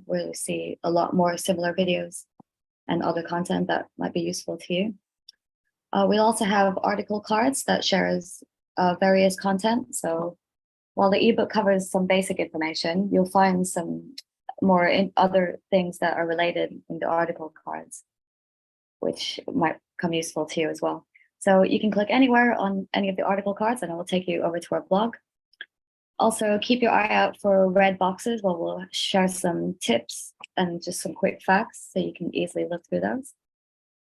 where you see a lot more similar videos and other content that might be useful to you. We'll also have article cards that shares various content. So while the ebook covers some basic information, you'll find some more other things that are related in the article cards, which might come useful to you as well. So you can click anywhere on any of the article cards and it will take you over to our blog. Also, keep your eye out for red boxes where we'll share some tips and just some quick facts so you can easily look through those.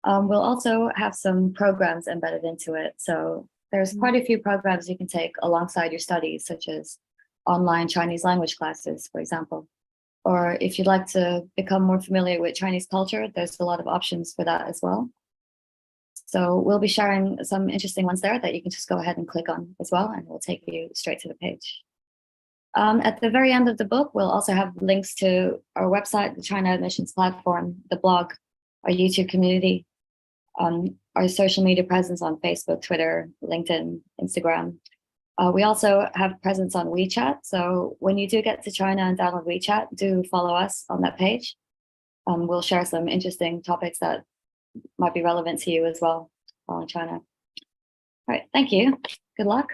We'll also have some programs embedded into it. So there's quite a few programs you can take alongside your studies, such as online Chinese language classes, for example. Or if you'd like to become more familiar with Chinese culture, there's a lot of options for that as well. So we'll be sharing some interesting ones there that you can just go ahead and click on as well, and we'll take you straight to the page. At the very end of the book, we'll also have links to our website, the China Admissions Platform, the blog, our YouTube community, our social media presence on Facebook, Twitter, LinkedIn, Instagram. We also have presence on WeChat. So when you do get to China and download WeChat, do follow us on that page. We'll share some interesting topics that might be relevant to you as well while in China. All right, thank you. Good luck.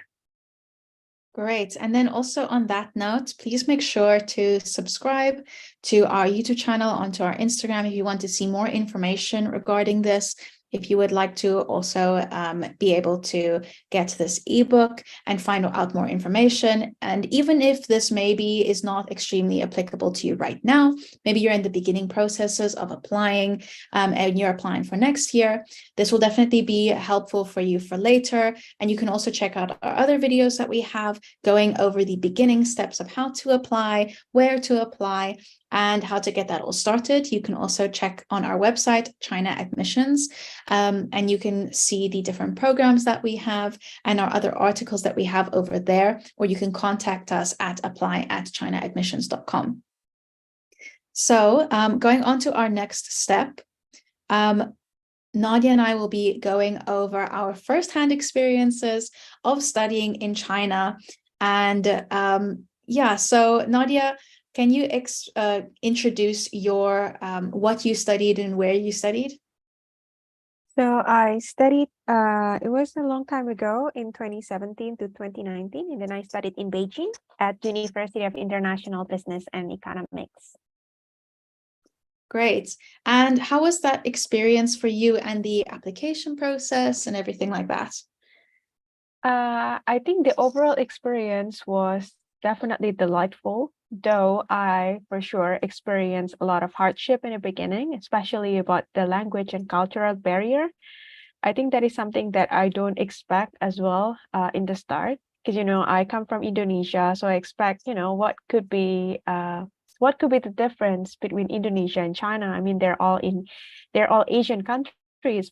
Great. And then also on that note, please make sure to subscribe to our YouTube channel, onto our Instagram if you want to see more information regarding this. If you would like to also be able to get this ebook and find out more information. And even if this maybe is not extremely applicable to you right now, maybe you're in the beginning processes of applying and you're applying for next year, this will definitely be helpful for you for later. And you can also check out our other videos that we have going over the beginning steps of how to apply, where to apply, and how to get that all started. You can also check on our website, China Admissions, and you can see the different programs that we have and our other articles that we have over there, or you can contact us at apply@chinaadmissions.com. So going on to our next step, Nadia and I will be going over our firsthand experiences of studying in China. And so Nadia, can you introduce your what you studied and where you studied? So I studied, it was a long time ago in 2017 to 2019, and then I studied in Beijing at University of International Business and Economics. Great. And how was that experience for you and the application process and everything like that? I think the overall experience was definitely delightful, though I for sure experienced a lot of hardship in the beginning, especially about the language and cultural barrier. I think that is something that I don't expect as well in the start, because I come from Indonesia, so I expect what could be the difference between Indonesia and China. I mean, they're all Asian countries.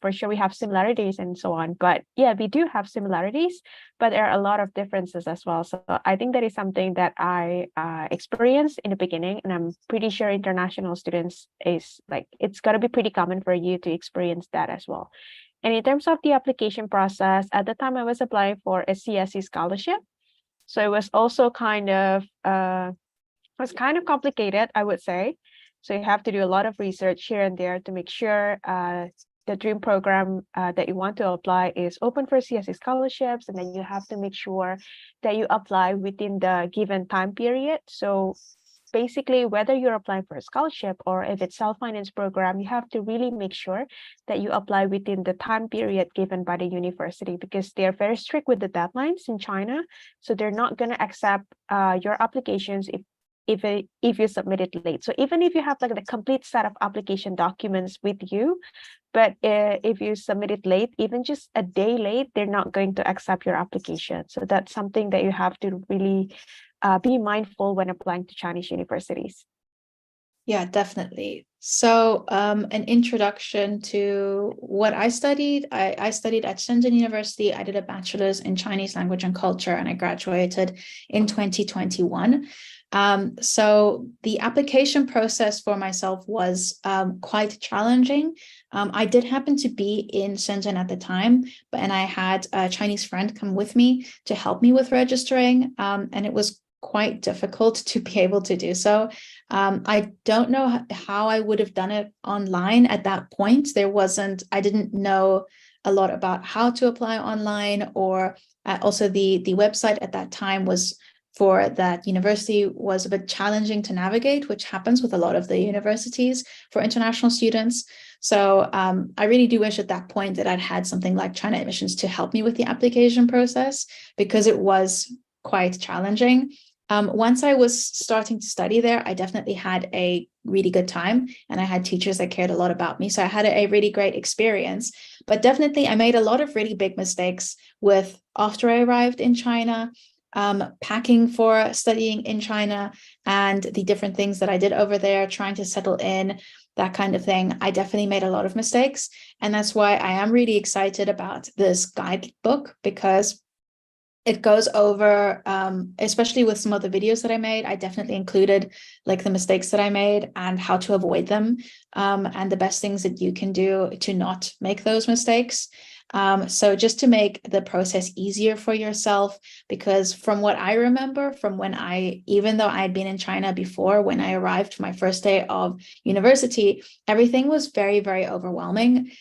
For sure we have similarities and so on, but yeah, we do have similarities, but there are a lot of differences as well. So I think that is something that I experienced in the beginning, and I'm pretty sure international students is like, it's going to be pretty common for you to experience that as well. And in terms of the application process, at the time I was applying for a CSE scholarship, so it was also kind of complicated, I would say. So you have to do a lot of research here and there to make sure the dream program that you want to apply is open for CSE scholarships, and then you have to make sure that you apply within the given time period. So basically, whether you're applying for a scholarship or if it's self-finance program, you have to really make sure that you apply within the time period given by the university, because they're very strict with the deadlines in China. So they're not going to accept your applications if you submit it late. So even if you have like the complete set of application documents with you, but if you submit it late, even just a day late, they're not going to accept your application. So that's something that you have to really be mindful when applying to Chinese universities. Yeah, definitely. So an introduction to what I studied. I studied at Shenzhen University. I did a bachelor's in Chinese language and culture, and I graduated in 2021. So the application process for myself was quite challenging. I did happen to be in Shenzhen at the time, and I had a Chinese friend come with me to help me with registering. And it was quite difficult to be able to do so. I don't know how I would have done it online at that point. I didn't know a lot about how to apply online, or also the website at that time was for that university was a bit challenging to navigate, which happens with a lot of the universities for international students. So I really do wish at that point that I'd had something like China Admissions to help me with the application process, because it was quite challenging. Once I was starting to study there, I definitely had a really good time, and I had teachers that cared a lot about me. So I had a really great experience, but definitely I made a lot of really big mistakes with after I arrived in China, packing for studying in China, and the different things that I did over there, trying to settle in, that kind of thing. I definitely made a lot of mistakes. And that's why I am really excited about this guidebook, because it goes over, especially with some of the videos that I made, I definitely included like the mistakes that I made and how to avoid them, and the best things that you can do to not make those mistakes. So just to make the process easier for yourself, because from what I remember from when even though I had been in China before, when I arrived for my first day of university, everything was very, very overwhelming.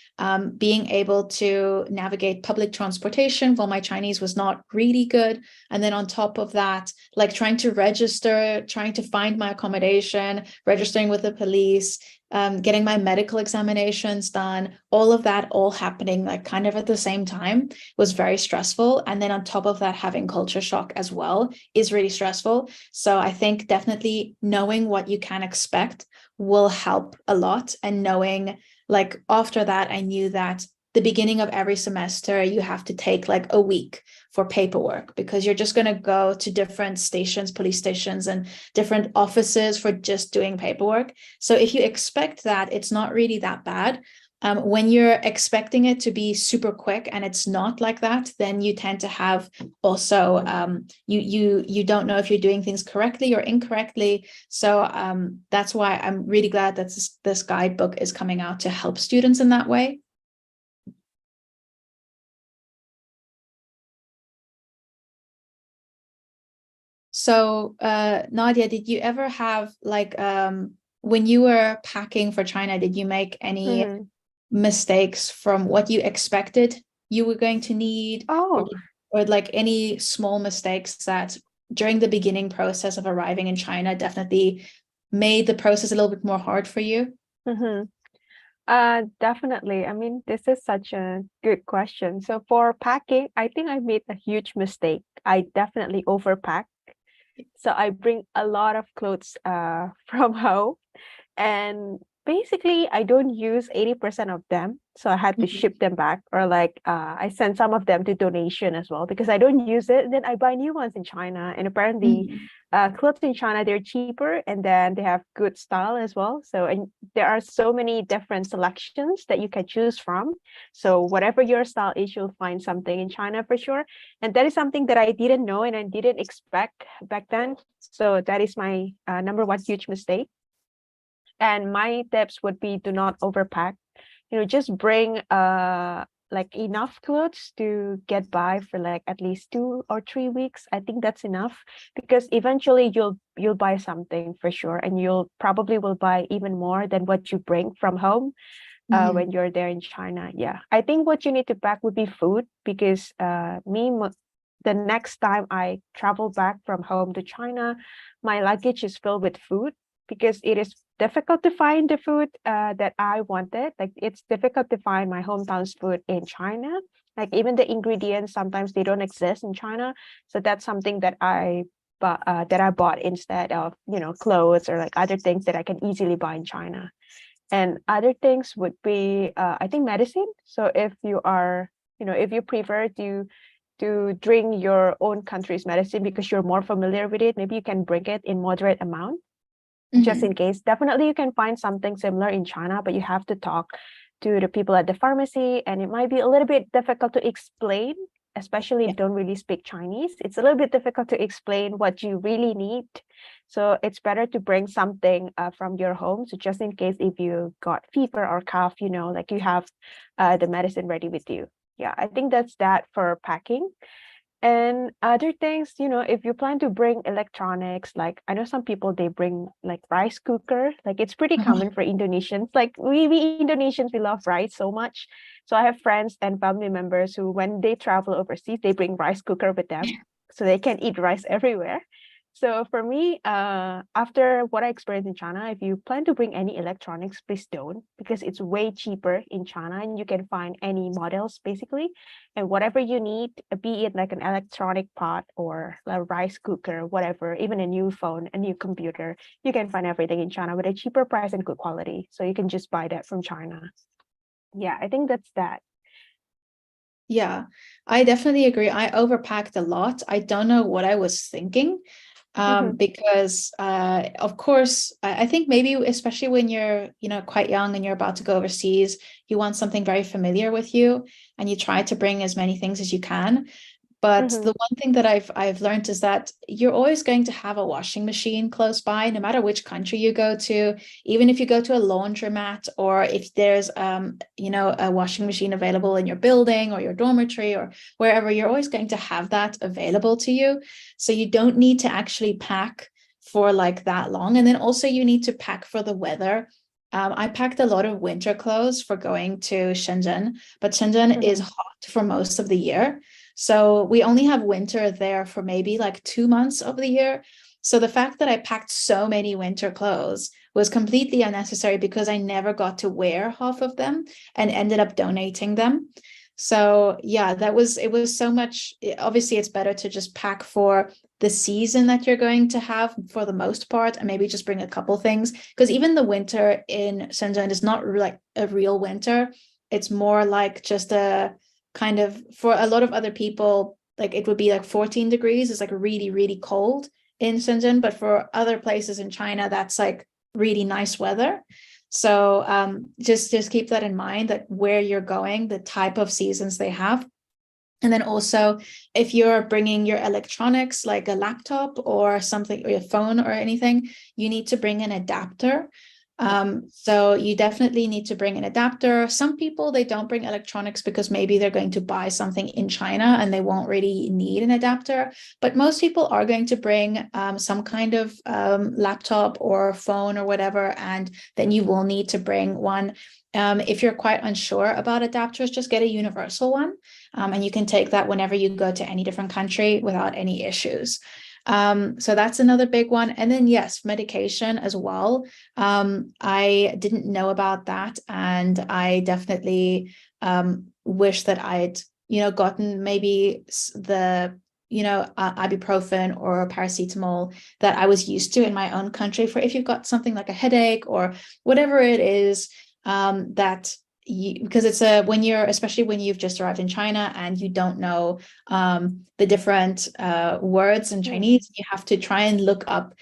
Being able to navigate public transportation, while my Chinese was not really good. And then on top of that, like trying to register, trying to find my accommodation, registering with the police, getting my medical examinations done, all of that all happening like kind of at the same time was very stressful. And then on top of that, having culture shock as well is really stressful. So I think definitely knowing what you can expect will help a lot. And knowing, like after that, I knew that the beginning of every semester, you have to take like a week for paperwork, because you're just going to go to different stations, police stations, and different offices for just doing paperwork. So if you expect that, it's not really that bad. When you're expecting it to be super quick and it's not like that, then you tend to have also you don't know if you're doing things correctly or incorrectly. So that's why I'm really glad that this guidebook is coming out to help students in that way. So, Nadia, did you ever have like when you were packing for China, did you make any mistakes from what you expected you were going to need, Oh, or like any small mistakes that during the beginning process of arriving in China definitely made the process a little bit more hard for you? definitely. I mean, this is such a good question. So for packing, I think I made a huge mistake. I definitely overpack. So I bring a lot of clothes from home, and basically I don't use 80% of them. So I had to ship them back, or like I send some of them to donation as well, because I don't use it. Then I buy new ones in China, and apparently clothes in China, they're cheaper, and then they have good style as well. So, and there are so many different selections that you can choose from. So whatever your style is, you'll find something in China for sure. And that is something that I didn't know and I didn't expect back then. So that is my number one huge mistake. And my tips would be, do not overpack. Just bring like enough clothes to get by for like at least 2 or 3 weeks. I think that's enough, because eventually you'll buy something for sure, and you'll probably will buy even more than what you bring from home when you're there in China. Yeah, I think what you need to pack would be food, because the next time I travel back from home to China, my luggage is filled with food, because it is difficult to find the food that I wanted. Like, it's difficult to find my hometown's food in China. Like, even the ingredients, sometimes they don't exist in China. So that's something that I bought instead of, clothes or like other things that I can easily buy in China. And other things would be, I think, medicine. So if you are, if you prefer to drink your own country's medicine because you're more familiar with it, maybe you can bring it in moderate amount, just in case. Definitely you can find something similar in China, but you have to talk to the people at the pharmacy, and it might be a little bit difficult to explain, especially if you don't really speak Chinese. It's a little bit difficult to explain what you really need. So it's better to bring something from your home. So just in case if you got fever or cough, like you have the medicine ready with you. Yeah, I think that's that for packing. And other things, if you plan to bring electronics, like I know some people they bring like rice cooker, like it's pretty common for Indonesians. Like we Indonesians, we love rice so much. So I have friends and family members who, when they travel overseas, they bring rice cooker with them so they can eat rice everywhere. So for me, after what I experienced in China, if you plan to bring any electronics, please don't, because it's way cheaper in China and you can find any models basically. And whatever you need, be it like an electronic pot or a rice cooker, whatever, even a new phone, a new computer, you can find everything in China with a cheaper price and good quality. So you can just buy that from China. Yeah, I think that's that. Yeah, I definitely agree. I overpacked a lot. I don't know what I was thinking. Because of course, I think maybe especially when you're, quite young and you're about to go overseas, you want something very familiar with you and you try to bring as many things as you can. But Mm-hmm. the one thing that I've learned is that you're always going to have a washing machine close by, no matter which country you go to. Even if you go to a laundromat, or if there's a washing machine available in your building or your dormitory or wherever, you're always going to have that available to you. So you don't need to actually pack for like that long. And then also you need to pack for the weather. I packed a lot of winter clothes for going to Shenzhen, but Shenzhen is Mm-hmm. hot for most of the year. So we only have winter there for maybe like 2 months of the year. So the fact that I packed so many winter clothes was completely unnecessary because I never got to wear half of them and ended up donating them. So yeah, it was so much. Obviously, it's better to just pack for the season that you're going to have for the most part, and maybe just bring a couple things, because even the winter in Shenzhen is not like a real winter. It's more like just a kind of, for a lot of other people, like it would be like 14 degrees. It's like really, really cold in Shenzhen, but for other places in China, that's like really nice weather. So just keep that in mind, that where you're going, the type of seasons they have. And then also, if you're bringing your electronics, like a laptop or something, or your phone or anything, you need to bring an adapter. So you definitely need to bring an adapter. Some people, they don't bring electronics because maybe they're going to buy something in China and they won't really need an adapter. But most people are going to bring some kind of laptop or phone or whatever, and then you will need to bring one. If you're quite unsure about adapters, just get a universal one. And you can take that whenever you go to any different country without any issues. So that's another big one. And then, yes, medication as well. I didn't know about that. And I definitely wish that I'd, gotten maybe the, ibuprofen or paracetamol that I was used to in my own country, for if you've got something like a headache or whatever it is, that because it's when you're, especially when you've just arrived in China and you don't know the different words in Chinese, you have to try and look up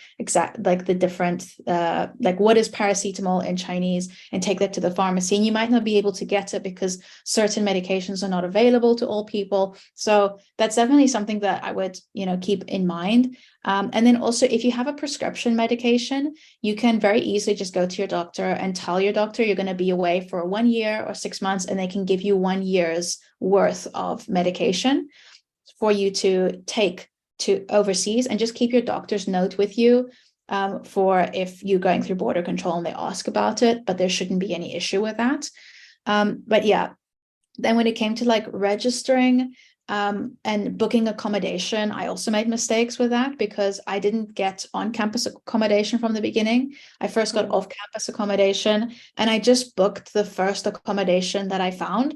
like the different like what is paracetamol in Chinese, and take that to the pharmacy. And you might not be able to get it because certain medications are not available to all people. So that's definitely something that I would, keep in mind. And then also, if you have a prescription medication, you can very easily just go to your doctor and tell your doctor you're going to be away for 1 year or 6 months, and they can give you 1 year's worth of medication for you to take to overseas, and just keep your doctor's note with you for if you're going through border control and they ask about it, but there shouldn't be any issue with that. But yeah, then when it came to like registering and booking accommodation, I also made mistakes with that because I didn't get on-campus accommodation from the beginning. I first got off-campus accommodation, and I just booked the first accommodation that I found,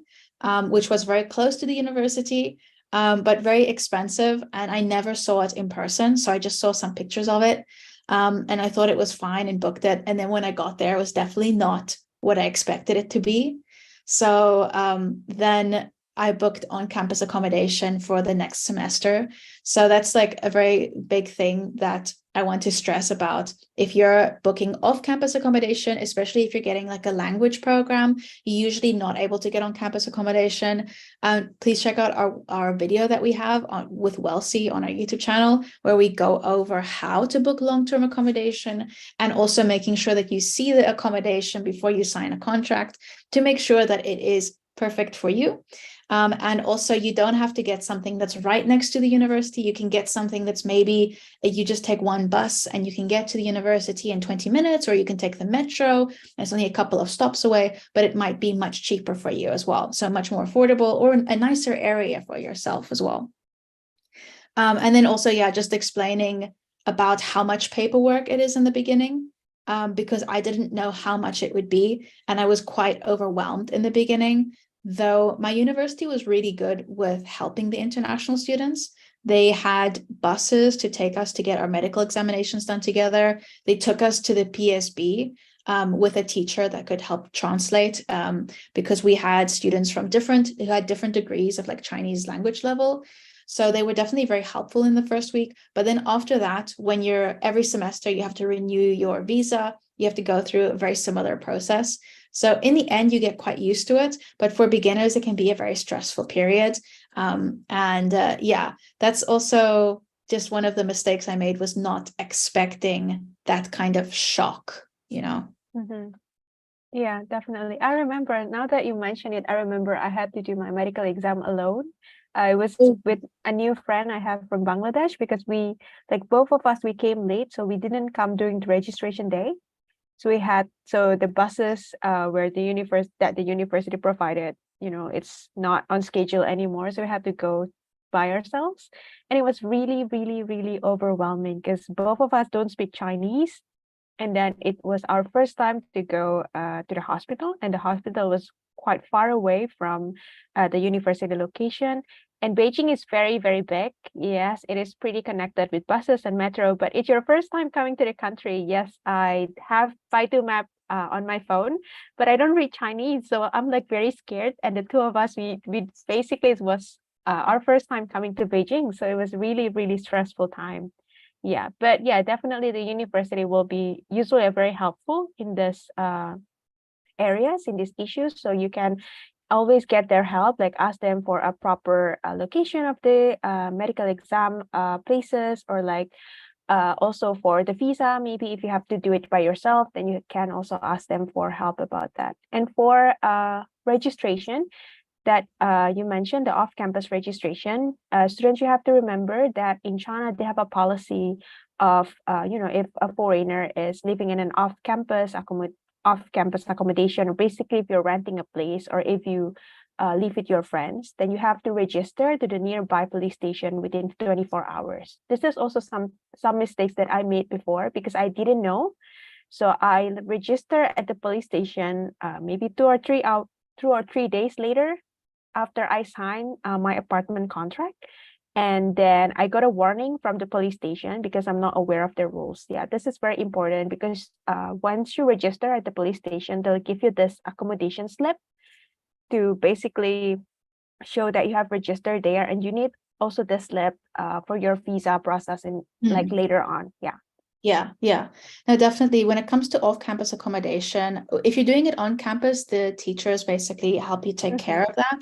which was very close to the university, but very expensive, and I never saw it in person. So I just saw some pictures of it, and I thought it was fine and booked it. And then when I got there, it was definitely not what I expected it to be. So then I booked on-campus accommodation for the next semester. So that's like a very big thing that I want to stress about. If you're booking off-campus accommodation, especially if you're getting like a language program, you're usually not able to get on-campus accommodation. Please check out our video that we have with Welsi on our YouTube channel, where we go over how to book long-term accommodation, and also making sure that you see the accommodation before you sign a contract to make sure that it is perfect for you. And also you don't have to get something that's right next to the university. You can get something that's maybe you just take one bus and you can get to the university in 20 minutes, or you can take the metro. It's only a couple of stops away, but it might be much cheaper for you as well. So much more affordable, or a nicer area for yourself as well. And then also, yeah, just explaining about how much paperwork it is in the beginning, because I didn't know how much it would be. And I was quite overwhelmed in the beginning, though my university was really good with helping the international students. They had buses to take us to get our medical examinations done together. They took us to the PSB with a teacher that could help translate, because we had students from who had different degrees of like Chinese language level. So they were definitely very helpful in the first week. But then after that, when every semester, you have to renew your visa, you have to go through a very similar process. So in the end, you get quite used to it. But for beginners, it can be a very stressful period. Yeah, that's also just one of the mistakes I made, was not expecting that kind of shock, you know? Mm-hmm. Yeah, definitely. I remember, now that you mention it, I remember I had to do my medical exam alone. I was with a new friend I have from Bangladesh, because both of us, we came late, so we didn't come during the registration day. So the buses where the university provided, it's not on schedule anymore. So we had to go by ourselves. And it was really, really, really overwhelming, because both of us don't speak Chinese. And then it was our first time to go to the hospital, and the hospital was quite far away from the university location. And Beijing is very, very big. Yes, it is pretty connected with buses and metro, but it's your first time coming to the country. Yes, I have Baidu Map on my phone, but I don't read Chinese. So I'm like very scared. And the two of us, we basically, it was our first time coming to Beijing. So it was really, really stressful time. Yeah, but yeah, definitely the university will be usually very helpful in this areas, in these issues. So you can always get their help, like ask them for a proper location of the medical exam places, or like also for the visa. Maybe if you have to do it by yourself, then you can also ask them for help about that. And for registration, that you mentioned, the off-campus registration, students, you have to remember that in China, they have a policy of, if a foreigner is living in an off-campus accommodation, or basically if you're renting a place, or if you live with your friends, then you have to register to the nearby police station within 24 hours. This is also some mistakes that I made before, because I didn't know. So I register at the police station maybe 2 or 3 days later, after I signed my apartment contract. And then I got a warning from the police station, because I'm not aware of the rules. Yeah, this is very important, because once you register at the police station, they'll give you this accommodation slip to basically show that you have registered there. And you need also this slip for your visa processing, like later on. Yeah. Yeah. No, definitely. When it comes to off-campus accommodation, if you're doing it on campus, the teachers basically help you take care of that.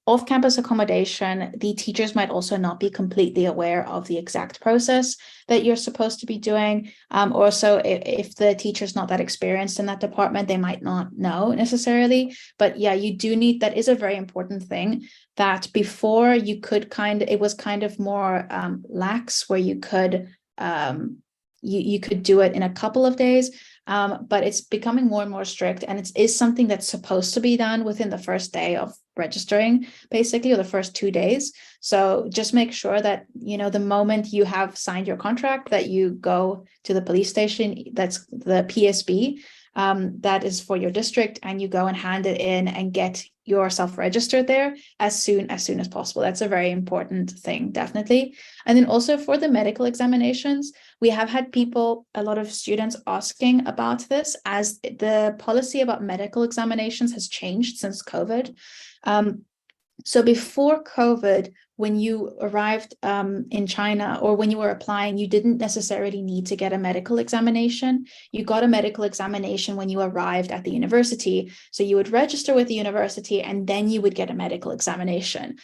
Off-campus accommodation, the teachers might also not be completely aware of the exact process that you're supposed to be doing. Also, if the teacher's not that experienced in that department, they might not know necessarily. But yeah, you do need, that is a very important thing, that before you could it was kind of more lax, where you could you could do it in a couple of days, but it's becoming more and more strict, and it is something that's supposed to be done within the first day of registering, basically, or the first 2 days. So just make sure that, the moment you have signed your contract, that you go to the police station, that's the PSB, that is for your district, and you go and hand it in and get yourself registered there as soon as possible. That's a very important thing, definitely. And then also for the medical examinations, we have had a lot of students asking about this, as the policy about medical examinations has changed since COVID. So before COVID, when you arrived in China, or when you were applying, you didn't necessarily need to get a medical examination. You got a medical examination when you arrived at the university. So you would register with the university, and then you would get a medical examination.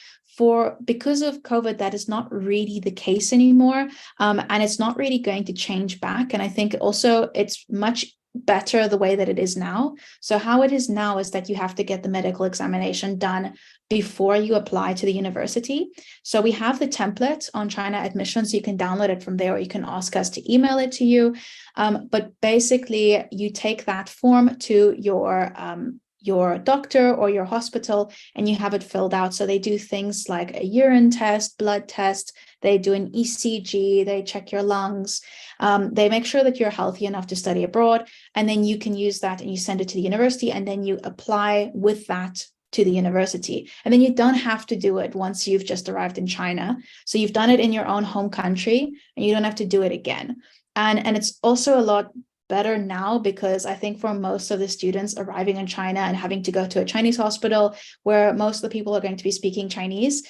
Because of COVID, that is not really the case anymore. And it's not really going to change back. And I think also it's much better the way that it is now. So how it is now is that you have to get the medical examination done before you apply to the university. So we have the template on China admissions. You can download it from there, or you can ask us to email it to you. But basically, you take that form to your doctor or your hospital, and you have it filled out. So they do things like a urine test, blood test, they do an ECG, they check your lungs, they make sure that you're healthy enough to study abroad, and then you can use that and you send it to the university, and then you apply with that to the university. And then you don't have to do it once you've just arrived in China. So you've done it in your own home country, and you don't have to do it again. And it's also a lot better now, because I think for most of the students arriving in China and having to go to a Chinese hospital where most of the people are going to be speaking Chinese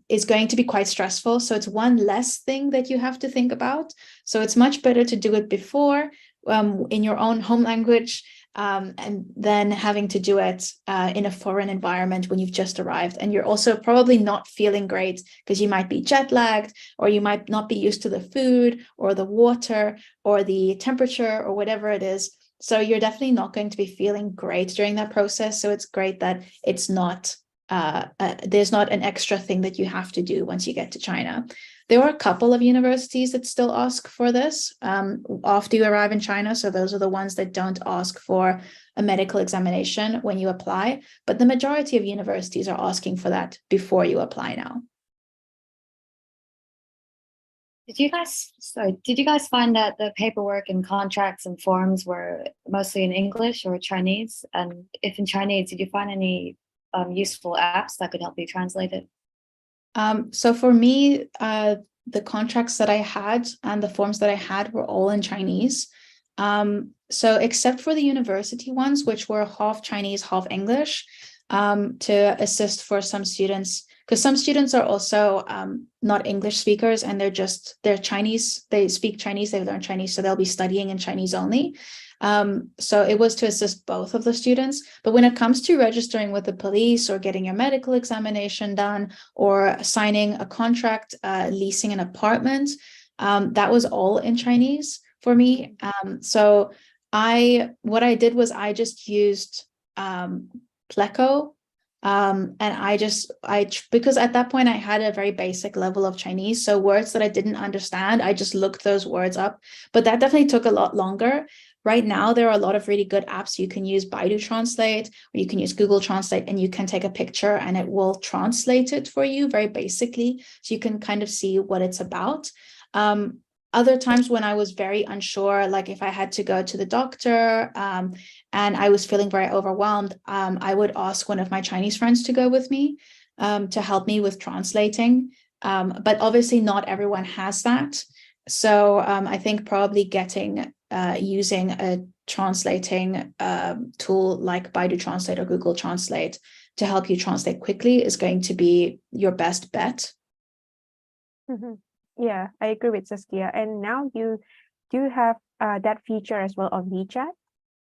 is going to be quite stressful. So it's one less thing that you have to think about. So it's much better to do it before in your own home language, and then having to do it in a foreign environment when you've just arrived. And you're also probably not feeling great because you might be jet lagged, or you might not be used to the food or the water or the temperature or whatever it is. So you're definitely not going to be feeling great during that process. So it's great that it's not, there's not an extra thing that you have to do once you get to China. There are a couple of universities that still ask for this after you arrive in China. So those are the ones that don't ask for a medical examination when you apply. But the majority of universities are asking for that before you apply now. Did you guys find that the paperwork and contracts and forms were mostly in English or Chinese? And if in Chinese, did you find any useful apps that could help you translate it? So for me, the contracts that I had and the forms that I had were all in Chinese. So except for the university ones, which were half Chinese, half English, to assist for some students, because some students are also not English speakers, and they're Chinese, they speak Chinese, they learn Chinese, so they'll be studying in Chinese only. So it was to assist both of the students. But when it comes to registering with the police or getting your medical examination done or signing a contract, leasing an apartment, that was all in Chinese for me. So what I did was I just used Pleco. And because at that point I had a very basic level of Chinese, so words that I didn't understand, I just looked those words up, but that definitely took a lot longer. Right now, there are a lot of really good apps. You can use Baidu Translate, or you can use Google Translate, and you can take a picture and it will translate it for you very basically. So you can kind of see what it's about. Other times when I was very unsure, like if I had to go to the doctor and I was feeling very overwhelmed, I would ask one of my Chinese friends to go with me to help me with translating. But obviously not everyone has that. So I think probably using a translating tool like Baidu Translate or Google Translate to help you translate quickly is going to be your best bet. Mm-hmm. Yeah, I agree with Saskia. And now you do have that feature as well on WeChat.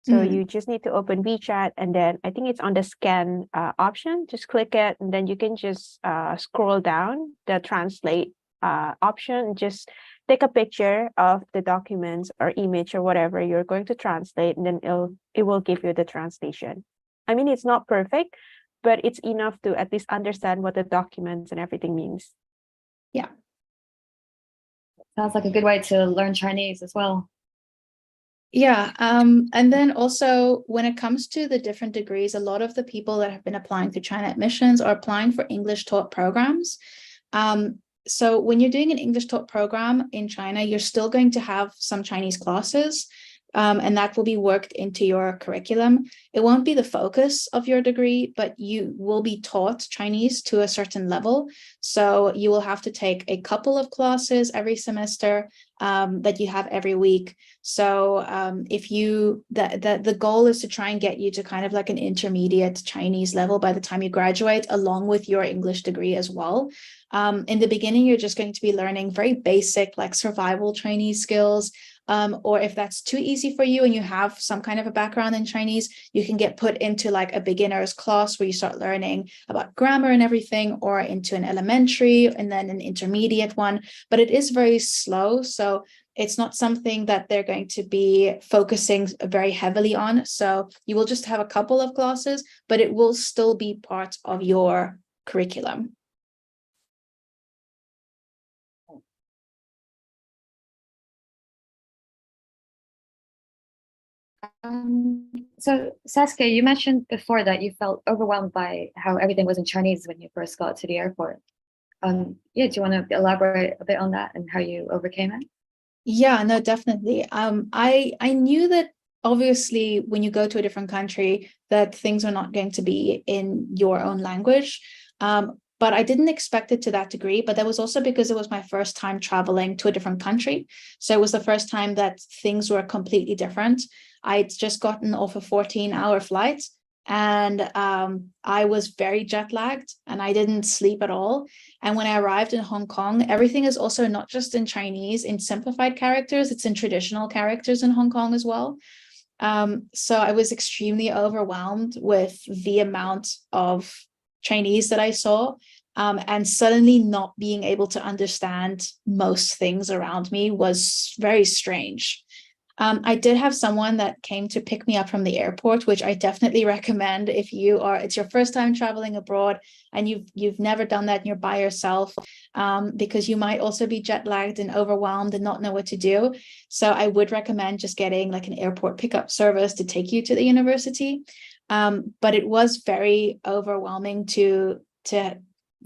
So you just need to open WeChat, and then I think it's on the scan option. Just click it, and then you can just scroll down the translate option. Just take a picture of the documents or image or whatever you're going to translate, and then it will give you the translation. I mean, it's not perfect, but it's enough to at least understand what the documents and everything means. Yeah. Sounds like a good way to learn Chinese as well. Yeah. And then also when it comes to the different degrees, a lot of the people that have been applying to China admissions are applying for English taught programs. So when you're doing an English taught program in China, you're still going to have some Chinese classes, and that will be worked into your curriculum. It won't be the focus of your degree, but you will be taught Chinese to a certain level. So you will have to take a couple of classes every semester that you have every week. So the goal is to try and get you to kind of like an intermediate Chinese level by the time you graduate, along with your English degree as well. In the beginning, you're just going to be learning very basic, like survival Chinese skills, Or if that's too easy for you and you have some kind of a background in Chinese, you can get put into like a beginner's class where you start learning about grammar and everything, or into an elementary and then an intermediate one. But it is very slow. So it's not something that they're going to be focusing very heavily on. So you will just have a couple of classes, but it will still be part of your curriculum. So Saskia, you mentioned before that you felt overwhelmed by how everything was in Chinese when you first got to the airport. Yeah, do you want to elaborate a bit on that and how you overcame it? Yeah, no, definitely. I knew that obviously when you go to a different country that things are not going to be in your own language. But I didn't expect it to that degree. But that was also because it was my first time traveling to a different country. So it was the first time that things were completely different. I'd just gotten off a 14-hour flight, and I was very jet lagged and I didn't sleep at all. And when I arrived in Hong Kong, everything is also not just in Chinese, in simplified characters, it's in traditional characters in Hong Kong as well. So I was extremely overwhelmed with the amount of Chinese that I saw, and suddenly not being able to understand most things around me was very strange. I did have someone that came to pick me up from the airport, which I definitely recommend if it's your first time traveling abroad and you've never done that and you're by yourself, because you might also be jet lagged and overwhelmed and not know what to do. So I would recommend just getting like an airport pickup service to take you to the university. But it was very overwhelming to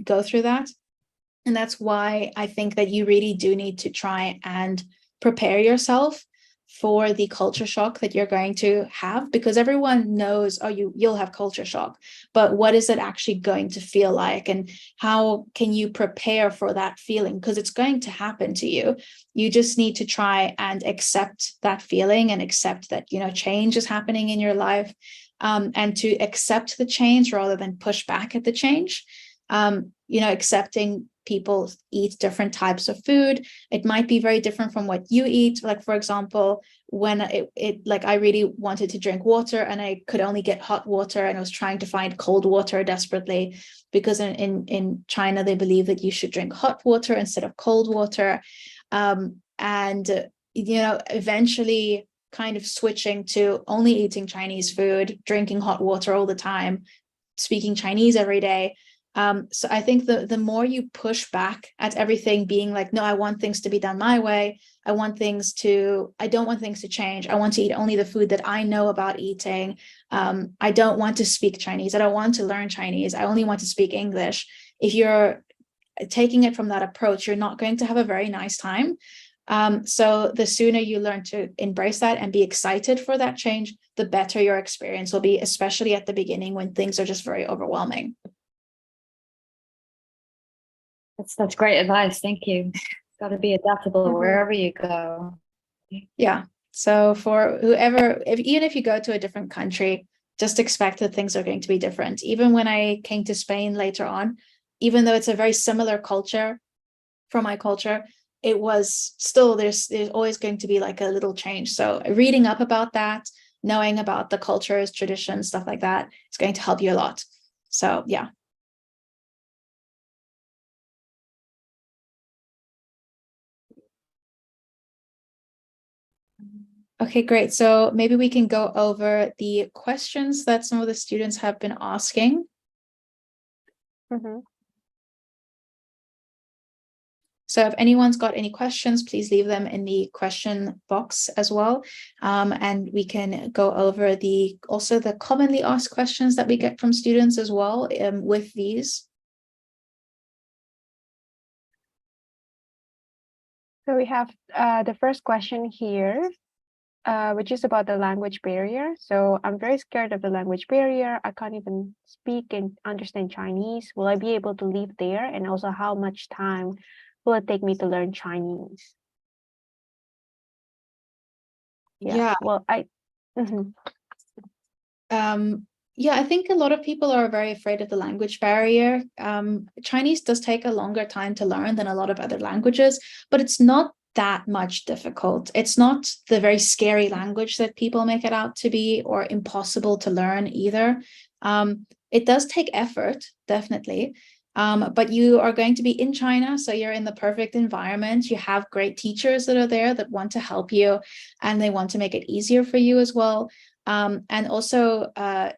go through that. And that's why I think that you really do need to try and prepare yourself for the culture shock that you're going to have, because everyone knows, oh, you'll have culture shock, but what is it actually going to feel like, and how can you prepare for that feeling? Because it's going to happen to you. You just need to try and accept that feeling and accept that, change is happening in your life, and to accept the change rather than push back at the change. Accepting people eat different types of food. It might be very different from what you eat. Like, for example, when I really wanted to drink water and I could only get hot water, and I was trying to find cold water desperately, because in China, they believe that you should drink hot water instead of cold water. Eventually kind of switching to only eating Chinese food, drinking hot water all the time, speaking Chinese every day. So I think the more you push back at everything being like, no, I want things to be done my way. I don't want things to change. I want to eat only the food that I know about eating. I don't want to speak Chinese. I don't want to learn Chinese. I only want to speak English. If you're taking it from that approach, you're not going to have a very nice time. So the sooner you learn to embrace that and be excited for that change, the better your experience will be, especially at the beginning when things are just very overwhelming. That's great advice. Thank you. It's got to be adaptable wherever you go. Yeah. So for whoever, even if you go to a different country, just expect that things are going to be different. Even when I came to Spain later on, even though it's a very similar culture from my culture, it was still, there's always going to be like a little change. So reading up about that, knowing about the cultures, traditions, stuff like that, is going to help you a lot. So yeah. Okay, great. So maybe we can go over the questions that some of the students have been asking. So if anyone's got any questions, please leave them in the question box as well. And we can go over also the commonly asked questions that we get from students as well, with these. So we have the first question here, which is about the language barrier. So I'm very scared of the language barrier. I can't even speak and understand Chinese. Will I be able to live there? And also, how much time will it take me to learn Chinese? Yeah. Well, Yeah, I think a lot of people are very afraid of the language barrier. Chinese does take a longer time to learn than a lot of other languages, but it's not that much difficult. It's not the very scary language that people make it out to be, or impossible to learn either. It does take effort, definitely. But you are going to be in China, so you're in the perfect environment. You have great teachers that are there that want to help you, and they want to make it easier for you as well. And also,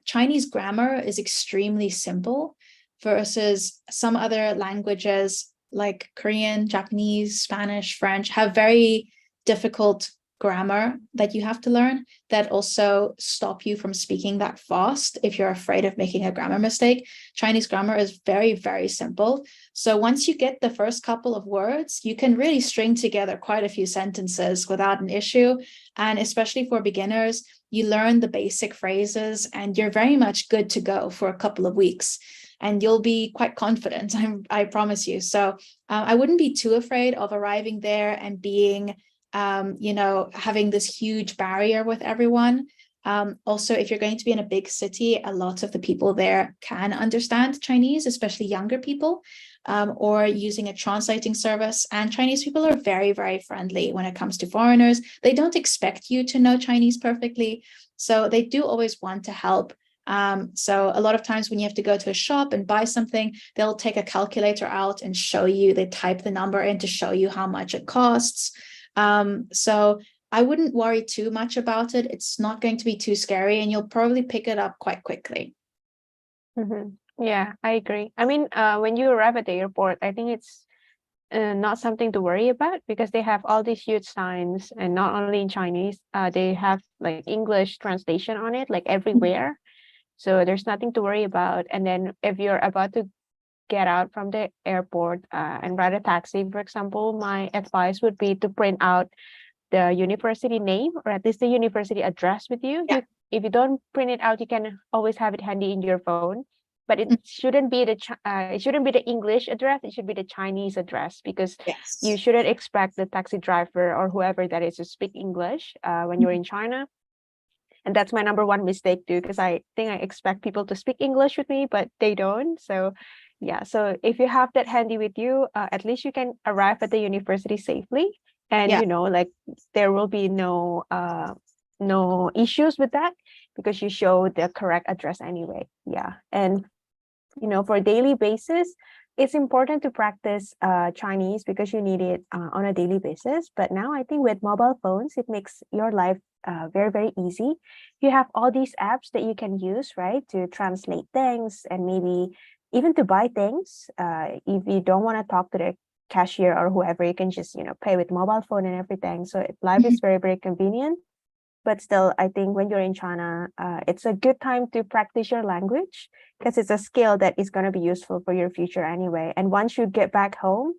Chinese grammar is extremely simple versus some other languages like Korean, Japanese, Spanish, French have very difficult grammar that you have to learn that also stop you from speaking that fast if you're afraid of making a grammar mistake. Chinese grammar is very, very simple. So once you get the first couple of words, you can really string together quite a few sentences without an issue. And especially for beginners, you learn the basic phrases and you're very much good to go for a couple of weeks. And you'll be quite confident, I promise you. So I wouldn't be too afraid of arriving there and being having this huge barrier with everyone. Also, if you're going to be in a big city, a lot of the people there can understand Chinese, especially younger people, or using a translating service. And Chinese people are very, very friendly when it comes to foreigners. They don't expect you to know Chinese perfectly, so they do always want to help. So a lot of times when you have to go to a shop and buy something, they'll take a calculator out and show you, they type the number in to show you how much it costs. So I wouldn't worry too much about it. It's not going to be too scary, and you'll probably pick it up quite quickly. Yeah, I agree. I mean, when you arrive at the airport, I think it's not something to worry about because they have all these huge signs, and not only in Chinese, they have like English translation on it, like everywhere. So there's nothing to worry about. And then if you're about to get out from the airport and ride a taxi, for example, my advice would be to print out the university name or at least the university address with you. Yeah. If you don't print it out, you can always have it handy in your phone. But it shouldn't be the English address. It should be the Chinese address, because you shouldn't expect the taxi driver or whoever that is to speak English when you're in China. And that's my number one mistake too, because I think I expect people to speak English with me, but they don't. So yeah, so if you have that handy with you, at least you can arrive at the university safely. And like there will be no issues with that because you show the correct address anyway. Yeah. And for daily basis, it's important to practice Chinese because you need it on a daily basis. But now I think with mobile phones, it makes your life very, very easy. You have all these apps that you can use, right, to translate things and maybe even to buy things. If you don't want to talk to the cashier or whoever, you can just, pay with mobile phone and everything. So life is very, very convenient. But still, I think when you're in China, it's a good time to practice your language because it's a skill that is going to be useful for your future anyway. And once you get back home,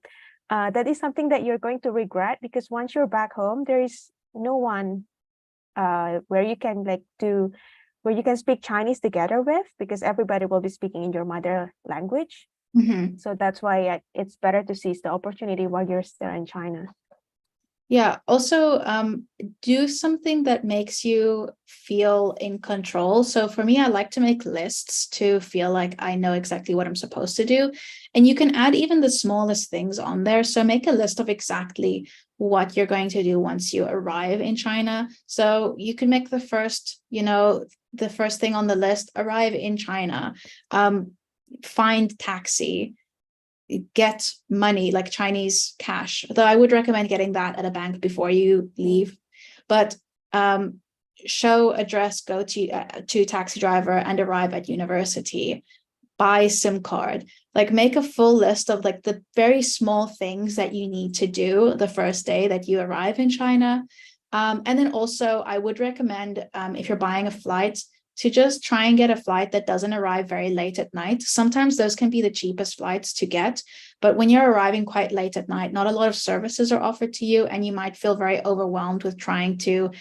that is something that you're going to regret, because once you're back home, there is no one where you can speak Chinese together with, because everybody will be speaking in your mother language. So that's why it's better to seize the opportunity while you're still in China. Yeah, also do something that makes you feel in control. So for me, I like to make lists to feel like I know exactly what I'm supposed to do. And you can add even the smallest things on there. So make a list of exactly what you're going to do once you arrive in China. So you can make the first thing on the list: arrive in China, find taxi, get money like Chinese cash, though I would recommend getting that at a bank before you leave. But show address, go to taxi driver and arrive at university, buy SIM card. Like make a full list of like the very small things that you need to do the first day that you arrive in China. And then also I would recommend if you're buying a flight, to just try and get a flight that doesn't arrive very late at night. Sometimes those can be the cheapest flights to get, but when you're arriving quite late at night, not a lot of services are offered to you, and you might feel very overwhelmed with trying to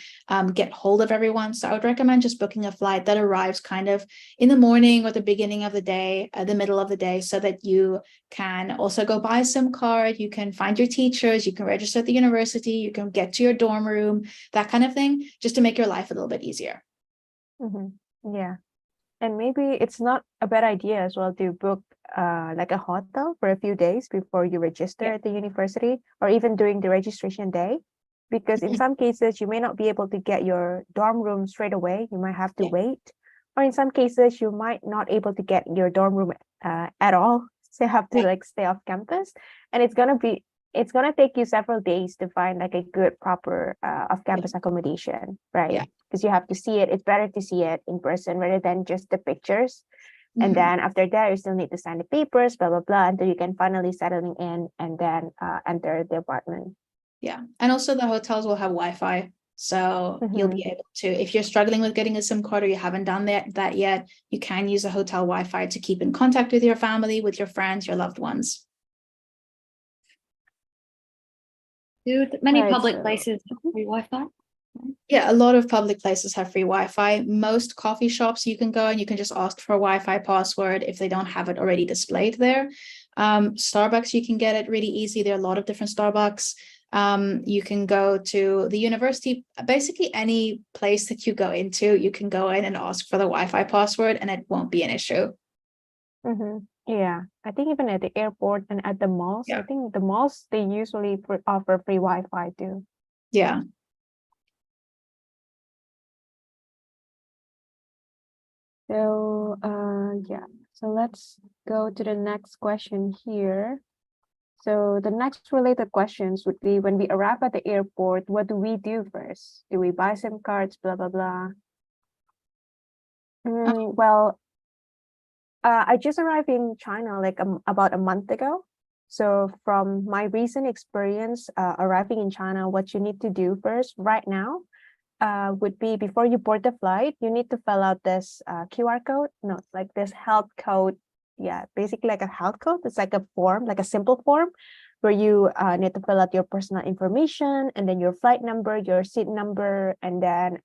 get hold of everyone. So I would recommend just booking a flight that arrives kind of in the morning or the beginning of the day, the middle of the day, so that you can also go buy a SIM card, you can find your teachers, you can register at the university, you can get to your dorm room, that kind of thing, just to make your life a little bit easier. Yeah. And maybe it's not a bad idea as well to book like a hotel for a few days before you register Yeah. at the university, or even during the registration day. Because in some cases, you may not be able to get your dorm room straight away. You might have to Yeah. wait. Or in some cases, you might not able to get your dorm room at all. So you have to Yeah. like stay off campus. And it's gonna take you several days to find like a good, proper off-campus accommodation, right? Yeah. Because you have to see it. It's better to see it in person rather than just the pictures. And Mhm. then after that, you still need to sign the papers, blah, blah, blah, until you can finally settle in and then enter the apartment. Yeah. And also the hotels will have Wi-Fi. So you'll Mm-hmm. be able to, if you're struggling with getting a SIM card or you haven't done that yet, you can use a hotel Wi-Fi to keep in contact with your family, with your friends, your loved ones. Do many Right. public So, places have mhm. free Wi-Fi? Yeah, a lot of public places have free Wi-Fi. Most coffee shops you can go and you can just ask for a Wi-Fi password if they don't have it already displayed there. Starbucks, you can get it really easy. There are a lot of different Starbucks. You can go to the university, basically any place that you go into, you can go in and ask for the Wi-Fi password and it won't be an issue. Mm-hmm. Yeah, I think even at the airport and at the malls, I Yeah. think the malls, they usually offer free Wi-Fi too. Yeah. So, yeah. So let's go to the next question here. So the next related questions would be, when we arrive at the airport, what do we do first? Do we buy SIM cards, blah, blah, blah? Well, I just arrived in China like about a month ago. So from my recent experience arriving in China, what you need to do first right now would be, before you board the flight, you need to fill out this QR code. No, like this health code. Yeah, basically like a health code. It's like a form, like a simple form where you need to fill out your personal information and then your flight number, your seat number, and then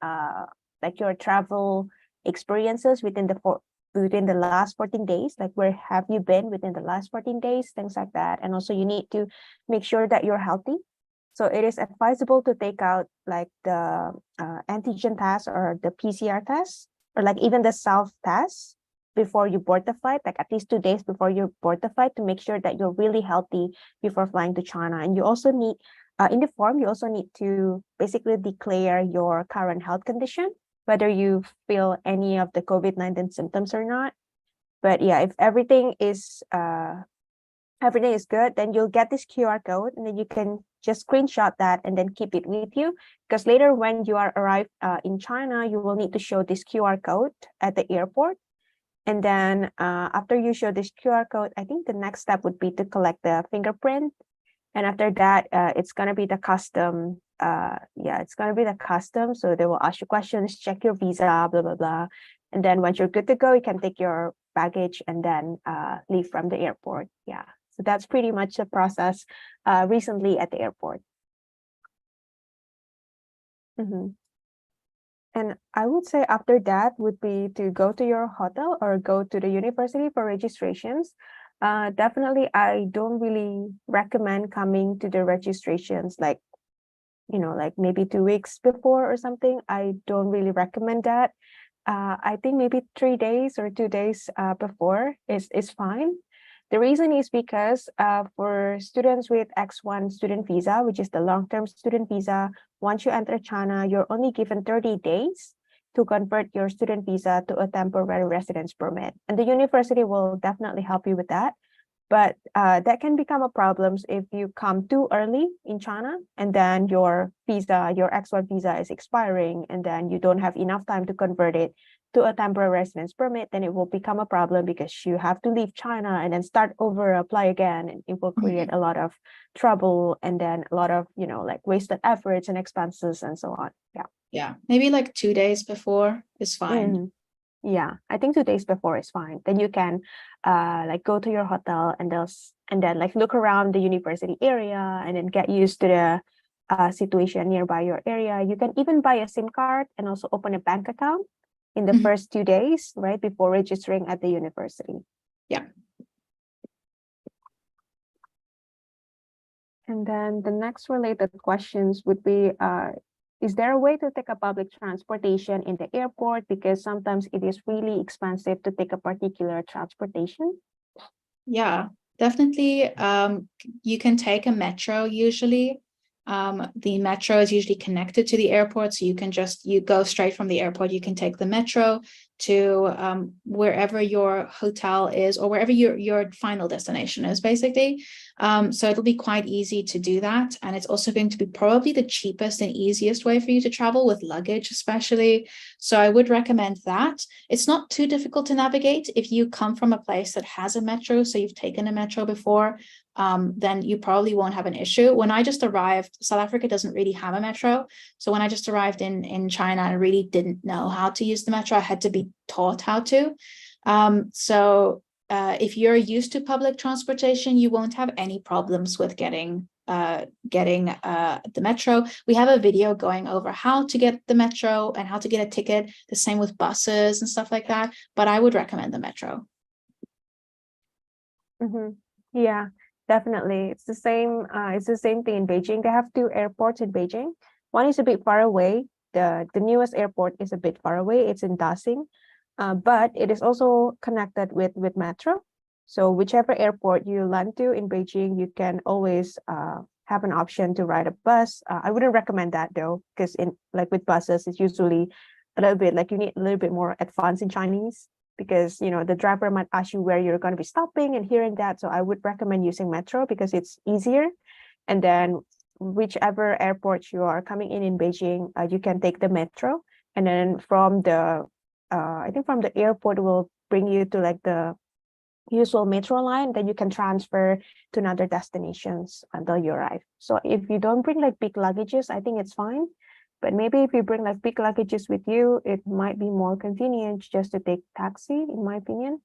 like your travel experiences within the last 14 days, like where have you been within the last 14 days, things like that. And also you need to make sure that you're healthy. So it is advisable to take out like the antigen test or the PCR test, or like even the self test before you board the flight, like at least 2 days before you board the flight, to make sure that you're really healthy before flying to China. And you also need, in the form, you also need to basically declare your current health condition, whether you feel any of the COVID-19 symptoms or not. But yeah, if everything is good, then you'll get this QR code, and then you can just screenshot that and then keep it with you. Because later when you are arrived in China, you will need to show this QR code at the airport. And then after you show this QR code, I think the next step would be to collect the fingerprint. And after that, it's gonna be the custom. It's gonna be the custom. So they will ask you questions, check your visa, blah, blah, blah. And then once you're good to go, you can take your baggage and then leave from the airport. Yeah. So that's pretty much the process recently at the airport. Mhm. And I would say after that would be to go to your hotel or go to the university for registrations. Definitely, I don't really recommend coming to the registrations like, like maybe 2 weeks before or something. I don't really recommend that. I think maybe 3 days or 2 days before is fine. The reason is because for students with X1 student visa, which is the long-term student visa, once you enter China, you're only given 30 days to convert your student visa to a temporary residence permit. And the university will definitely help you with that. But that can become a problem if you come too early in China and then your X1 visa is expiring and then you don't have enough time to convert it to a temporary residence permit, then it will become a problem because you have to leave China and then start over, apply again, and it will create a lot of trouble and then a lot of, like wasted efforts and expenses and so on. Yeah. Yeah. Maybe like 2 days before is fine. Mhm. Yeah, I think 2 days before is fine. Then you can like go to your hotel and then like look around the university area and then get used to the situation nearby your area. You can even buy a SIM card and also open a bank account in the Mhm. first 2 days, right, before registering at the university. Yeah. And then the next related questions would be is there a way to take a public transportation in the airport? Because sometimes it is really expensive to take a particular transportation. Yeah, definitely. You can take a metro usually. The metro is usually connected to the airport, so you go straight from the airport. You can take the metro to wherever your hotel is, or wherever your final destination is, basically. So it'll be quite easy to do that, and it's also going to be probably the cheapest and easiest way for you to travel with luggage, especially. So I would recommend that. It's not too difficult to navigate if you come from a place that has a metro, so you've taken a metro before. Then you probably won't have an issue. When I just arrived, South Africa doesn't really have a metro. So when I just arrived in China, I really didn't know how to use the metro. I had to be taught how to. If you're used to public transportation, you won't have any problems with getting the metro. We have a video going over how to get the metro and how to get a ticket. The same with buses and stuff like that. But I would recommend the metro. Yeah, definitely. It's the same. It's the same thing in Beijing. They have two airports in Beijing. One is a bit far away. The newest airport is a bit far away. It's in Dasing, but it is also connected with metro. So whichever airport you land to in Beijing, you can always have an option to ride a bus. I wouldn't recommend that though, because with buses, it's usually a little bit like you need a little bit more advanced in Chinese, because the driver might ask you where you're going to be stopping and here and that. So I would recommend using metro because it's easier. And then whichever airport you are coming in Beijing, you can take the metro, and then from the I think from the airport will bring you to like the usual metro line. Then you can transfer to another destinations until you arrive. So if you don't bring like big luggages, I think it's fine. But maybe if you bring like big luggages with you, it might be more convenient just to take taxi, in my opinion.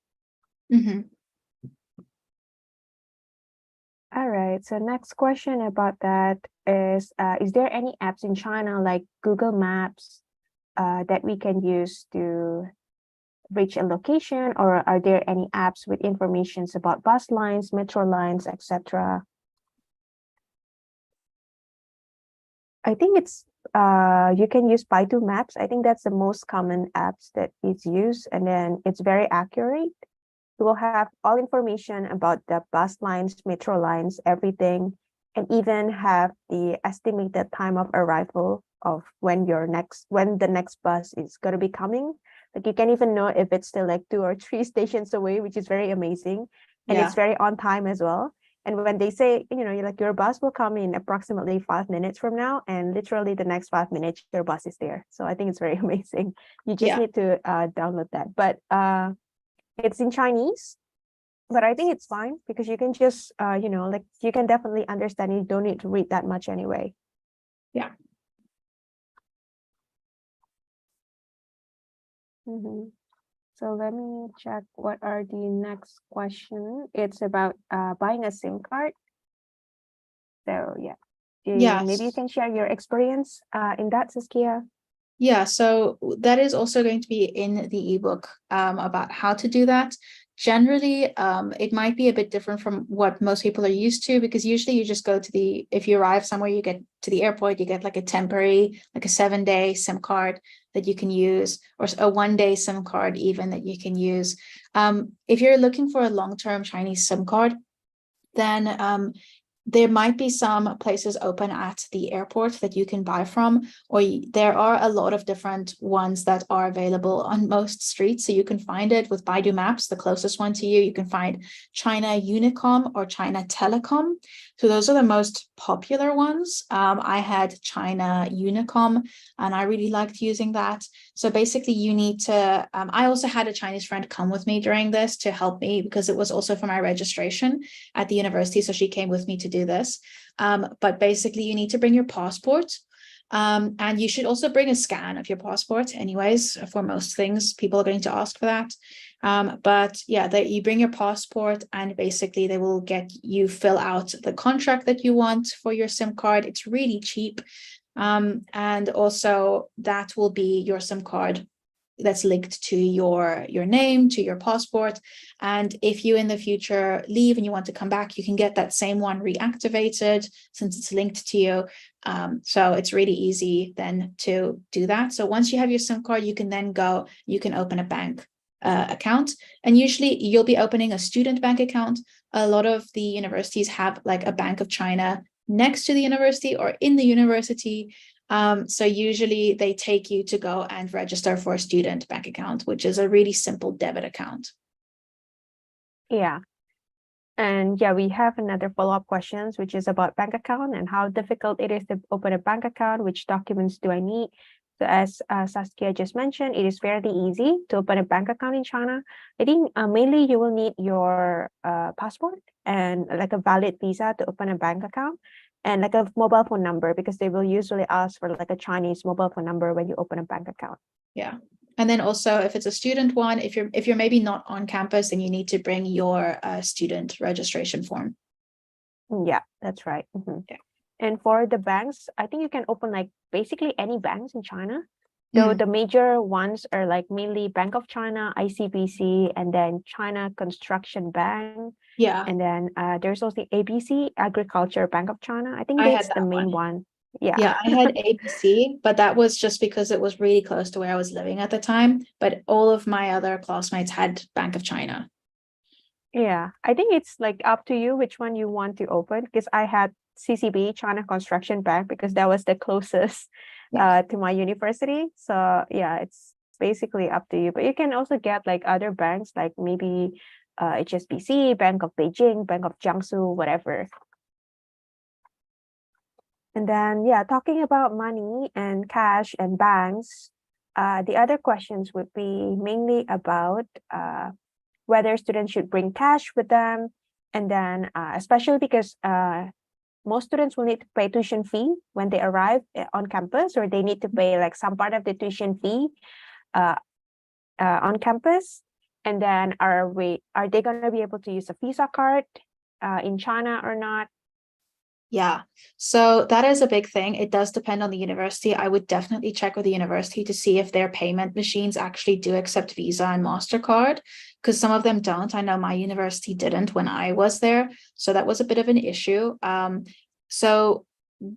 All right. So next question about that is there any apps in China like Google Maps that we can use to reach a location, or are there any apps with informations about bus lines, metro lines, etc.? I think it's you can use Baidu Maps. I think that's the most common apps that is used, and then it's very accurate. You will have all information about the bus lines, metro lines, everything, and even have the estimated time of arrival of when the next bus is going to be coming. Like you can even know if it's still like 2 or 3 stations away, which is very amazing. And it's very on time as well. And when they say, like your bus will come in approximately 5 minutes from now, and literally the next 5 minutes, your bus is there. So I think it's very amazing. You just need to download that. But it's in Chinese, but I think it's fine because you can just, you can definitely understand. You don't need to read that much anyway. Yeah. So let me check what are the next question. It's about buying a SIM card. So yeah. Maybe you can share your experience in that, Saskia. Yeah, so that is also going to be in the ebook about how to do that. Generally, it might be a bit different from what most people are used to, because usually you just go to if you arrive somewhere, you get to the airport, you get like a temporary, like a 7-day SIM card that you can use, or a 1-day SIM card even that you can use. If you're looking for a long-term Chinese SIM card, then there might be some places open at the airport that you can buy from, or there are a lot of different ones that are available on most streets. So you can find it with Baidu Maps, the closest one to you. You can find China Unicom or China Telecom. So those are the most popular ones. I had China Unicom and I really liked using that. So basically you need to, I also had a Chinese friend come with me during this to help me, because it was also for my registration at the university. So she came with me to do this. But basically you need to bring your passport. And you should also bring a scan of your passport anyways. For most things, people are going to ask for that. But yeah, you bring your passport, and basically they will get you fill out the contract that you want for your SIM card. It's really cheap. And also that will be your SIM card that's linked to your name, to your passport. And if you in the future leave and you want to come back, you can get that same one reactivated since it's linked to you. So it's really easy then to do that. So once you have your SIM card, you can then go, you can open a bank account. And usually you'll be opening a student bank account. A lot of the universities have like a Bank of China next to the university or in the university. So usually they take you to go and register for a student bank account, which is a really simple debit account. Yeah. And yeah, we have another follow-up questions, which is about bank account and how difficult it is to open a bank account. Which documents do I need? So as Saskia just mentioned, it is fairly easy to open a bank account in China. I think mainly you will need your passport and like a valid visa to open a bank account, and like a mobile phone number, because they will usually ask for like a Chinese mobile phone number when you open a bank account. Yeah. And then also if it's a student one, if you're maybe not on campus, then you need to bring your student registration form. Yeah, that's right. Yeah. And for the banks, I think you can open like basically any banks in China. Though the major ones are like mainly Bank of China, ICBC, and then China Construction Bank. Yeah. And then there's also ABC, Agriculture Bank of China. I think I had that's the that main one. Yeah. Yeah, I had ABC, but that was just because it was really close to where I was living at the time. But all of my other classmates had Bank of China. Yeah, I think it's like up to you which one you want to open, because I had CCB, China Construction Bank, because that was the closest to my university. So yeah, it's basically up to you. But you can also get like other banks, like maybe HSBC, Bank of Beijing, Bank of Jiangsu, whatever. And then yeah, talking about money and cash and banks, the other questions would be mainly about whether students should bring cash with them. And then especially because most students will need to pay tuition fee when they arrive on campus, or they need to pay like some part of the tuition fee on campus. And then are they going to be able to use a Visa card in China or not? Yeah, so that is a big thing. It does depend on the university. I would definitely check with the university to see if their payment machines actually do accept Visa and MasterCard, because some of them don't. I know my university didn't when I was there, so that was a bit of an issue. So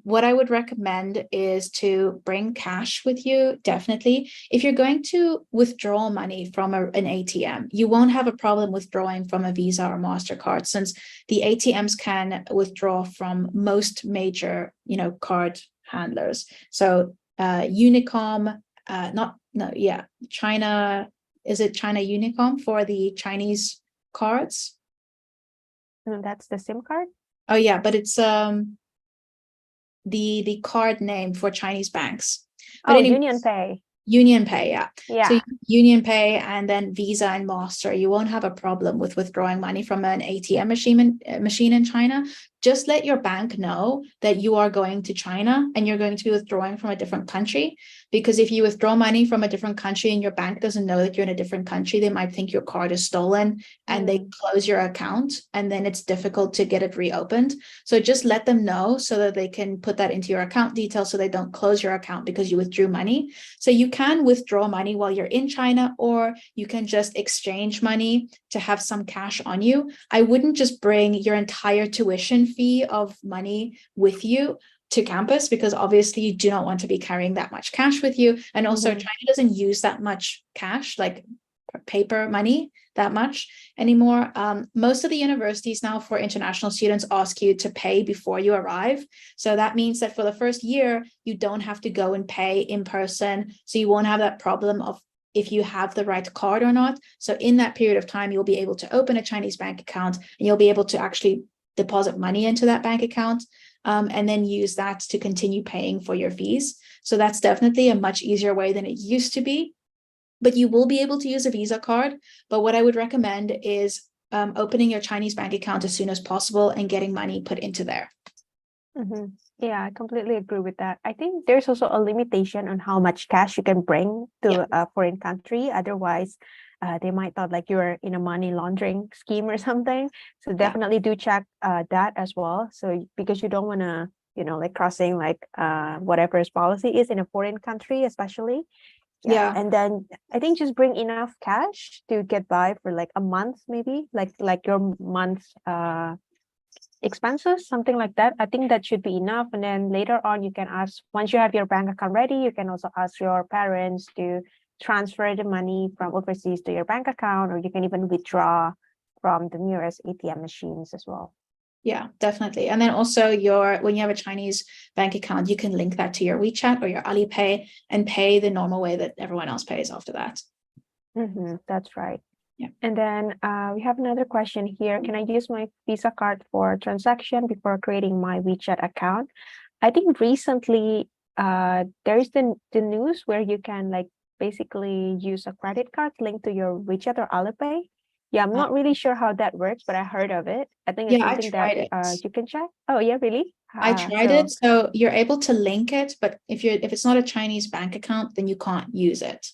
what I would recommend is to bring cash with you, definitely. If you're going to withdraw money from an ATM, you won't have a problem withdrawing from a Visa or MasterCard, since the ATMs can withdraw from most major, card handlers. So Unicom, China, is it China Unicom for the Chinese cards? No, that's the SIM card. Oh yeah, but it's the card name for Chinese banks. But anyways, UnionPay. UnionPay, yeah. Yeah. So UnionPay and then Visa and Master, you won't have a problem with withdrawing money from an ATM machine in China. Just let your bank know that you are going to China and you're going to be withdrawing from a different country. Because if you withdraw money from a different country and your bank doesn't know that you're in a different country, they might think your card is stolen and they close your account, and then it's difficult to get it reopened. So just let them know so that they can put that into your account details so they don't close your account because you withdrew money. So you can withdraw money while you're in China, or you can just exchange money to have some cash on you. I wouldn't just bring your entire tuition fee of money with you to campus, because obviously you do not want to be carrying that much cash with you. And also China doesn't use that much cash, like paper money, that much anymore. Most of the universities now for international students ask you to pay before you arrive. So that means that for the first year, you don't have to go and pay in person. So you won't have that problem of if you have the right card or not. So in that period of time, you'll be able to open a Chinese bank account and you'll be able to actually deposit money into that bank account, and then use that to continue paying for your fees. So that's definitely a much easier way than it used to be. But you will be able to use a Visa card. But what I would recommend is opening your Chinese bank account as soon as possible and getting money put into there. Yeah, I completely agree with that. I think there's also a limitation on how much cash you can bring to a foreign country. Otherwise, they might thought like you're in a money laundering scheme or something. So definitely do check that as well. So because you don't want to, like crossing like whatever's policy is in a foreign country, especially. Yeah. And then I think just bring enough cash to get by for like a month, maybe like your month's expenses, something like that. I think that should be enough. And then later on, you can ask, once you have your bank account ready, you can also ask your parents to transfer the money from overseas to your bank account, or you can even withdraw from the nearest ATM machines as well. Yeah, definitely. And then also when you have a Chinese bank account, you can link that to your WeChat or your Alipay and pay the normal way that everyone else pays after that. That's right. Yeah. And then we have another question here. Can I use my Visa card for transaction before creating my WeChat account? I think recently there is the news where you can like basically use a credit card linked to your WeChat or Alipay. Yeah, I'm not really sure how that works, but I heard of it. I think it's Yeah, I something that tried it. you can check. Oh yeah, really? I tried it. So you're able to link it, but if it's not a Chinese bank account, then you can't use it.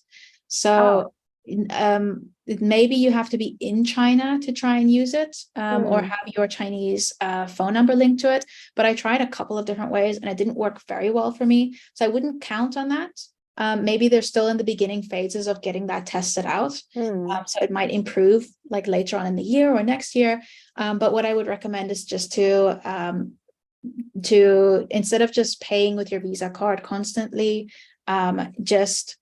So maybe you have to be in China to try and use it, or have your Chinese phone number linked to it. But I tried a couple of different ways and it didn't work very well for me. So I wouldn't count on that. Maybe they're still in the beginning phases of getting that tested out. So it might improve like later on in the year or next year. But what I would recommend is just to instead of just paying with your Visa card constantly, just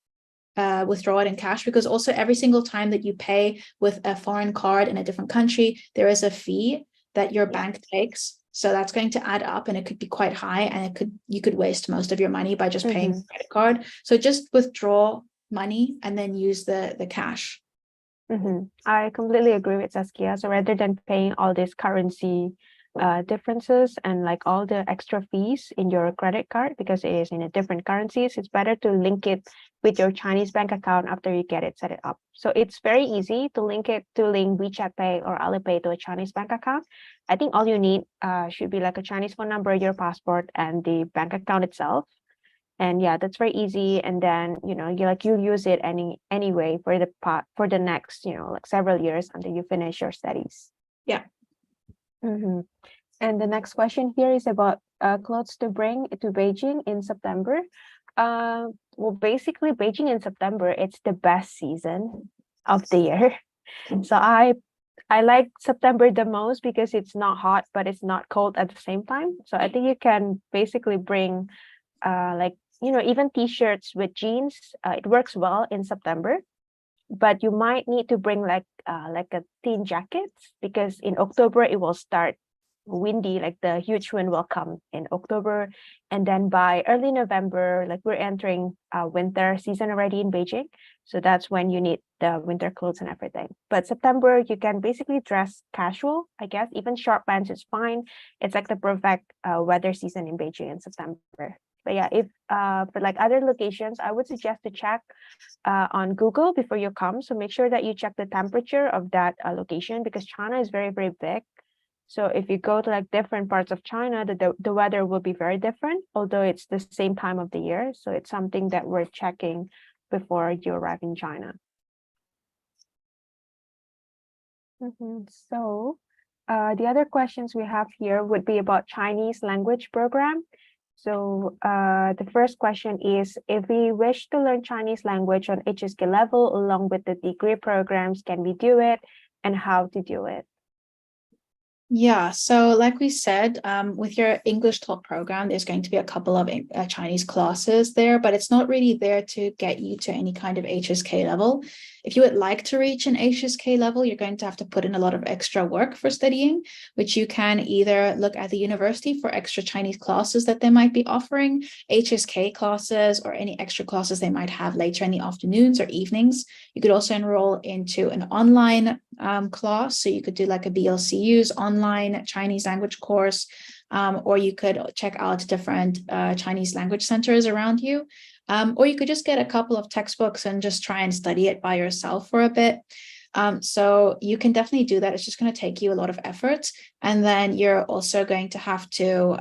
withdraw it in cash, because also every single time that you pay with a foreign card in a different country, there is a fee that your bank takes. So that's going to add up and it could be quite high, and you could waste most of your money by just paying with credit card. So just withdraw money and then use the cash. I completely agree with Saskia. So rather than paying all these currency differences and like all the extra fees in your credit card because it is in a different currencies, it's better to link it with your Chinese bank account after you get it set it up. So it's very easy to link WeChat Pay or Alipay to a Chinese bank account. I think all you need should be like a Chinese phone number, your passport, and the bank account itself. And yeah, that's very easy. And then you use it anyway for the next like several years until you finish your studies. Yeah. And the next question here is about clothes to bring to Beijing in September. Well, basically, Beijing in September, it's the best season of the year. So I like September the most because it's not hot, but it's not cold at the same time. So I think you can basically bring even t-shirts with jeans. It works well in September. But you might need to bring like a thin jacket because in October it will start windy, like the huge wind will come in October. And then by early November, like we're entering winter season already in Beijing. So that's when you need the winter clothes and everything. But September, you can basically dress casual, I guess. Even short pants is fine. It's like the perfect weather season in Beijing in September. But yeah, if for like other locations, I would suggest to check on Google before you come. So make sure that you check the temperature of that location because China is very, very big. So if you go to like different parts of China, the weather will be very different, although it's the same time of the year. So it's something that we're checking before you arrive in China. So the other questions we have here would be about Chinese language program. So the first question is, if we wish to learn Chinese language on HSK level along with the degree programs, can we do it and how to do it? Yeah, so like we said, with your English Talk program, there's going to be a couple of Chinese classes there, but it's not really there to get you to any kind of HSK level. If you would like to reach an HSK level, you're going to have to put in a lot of extra work for studying, which you can either look at the university for extra Chinese classes that they might be offering, HSK classes, or any extra classes they might have later in the afternoons or evenings. You could also enroll into an online class. So you could do like a BLCU's online Chinese language course, or you could check out different Chinese language centers around you. Or you could just get a couple of textbooks and just try and study it by yourself for a bit. So you can definitely do that. It's just going to take you a lot of effort. And then you're also going to have to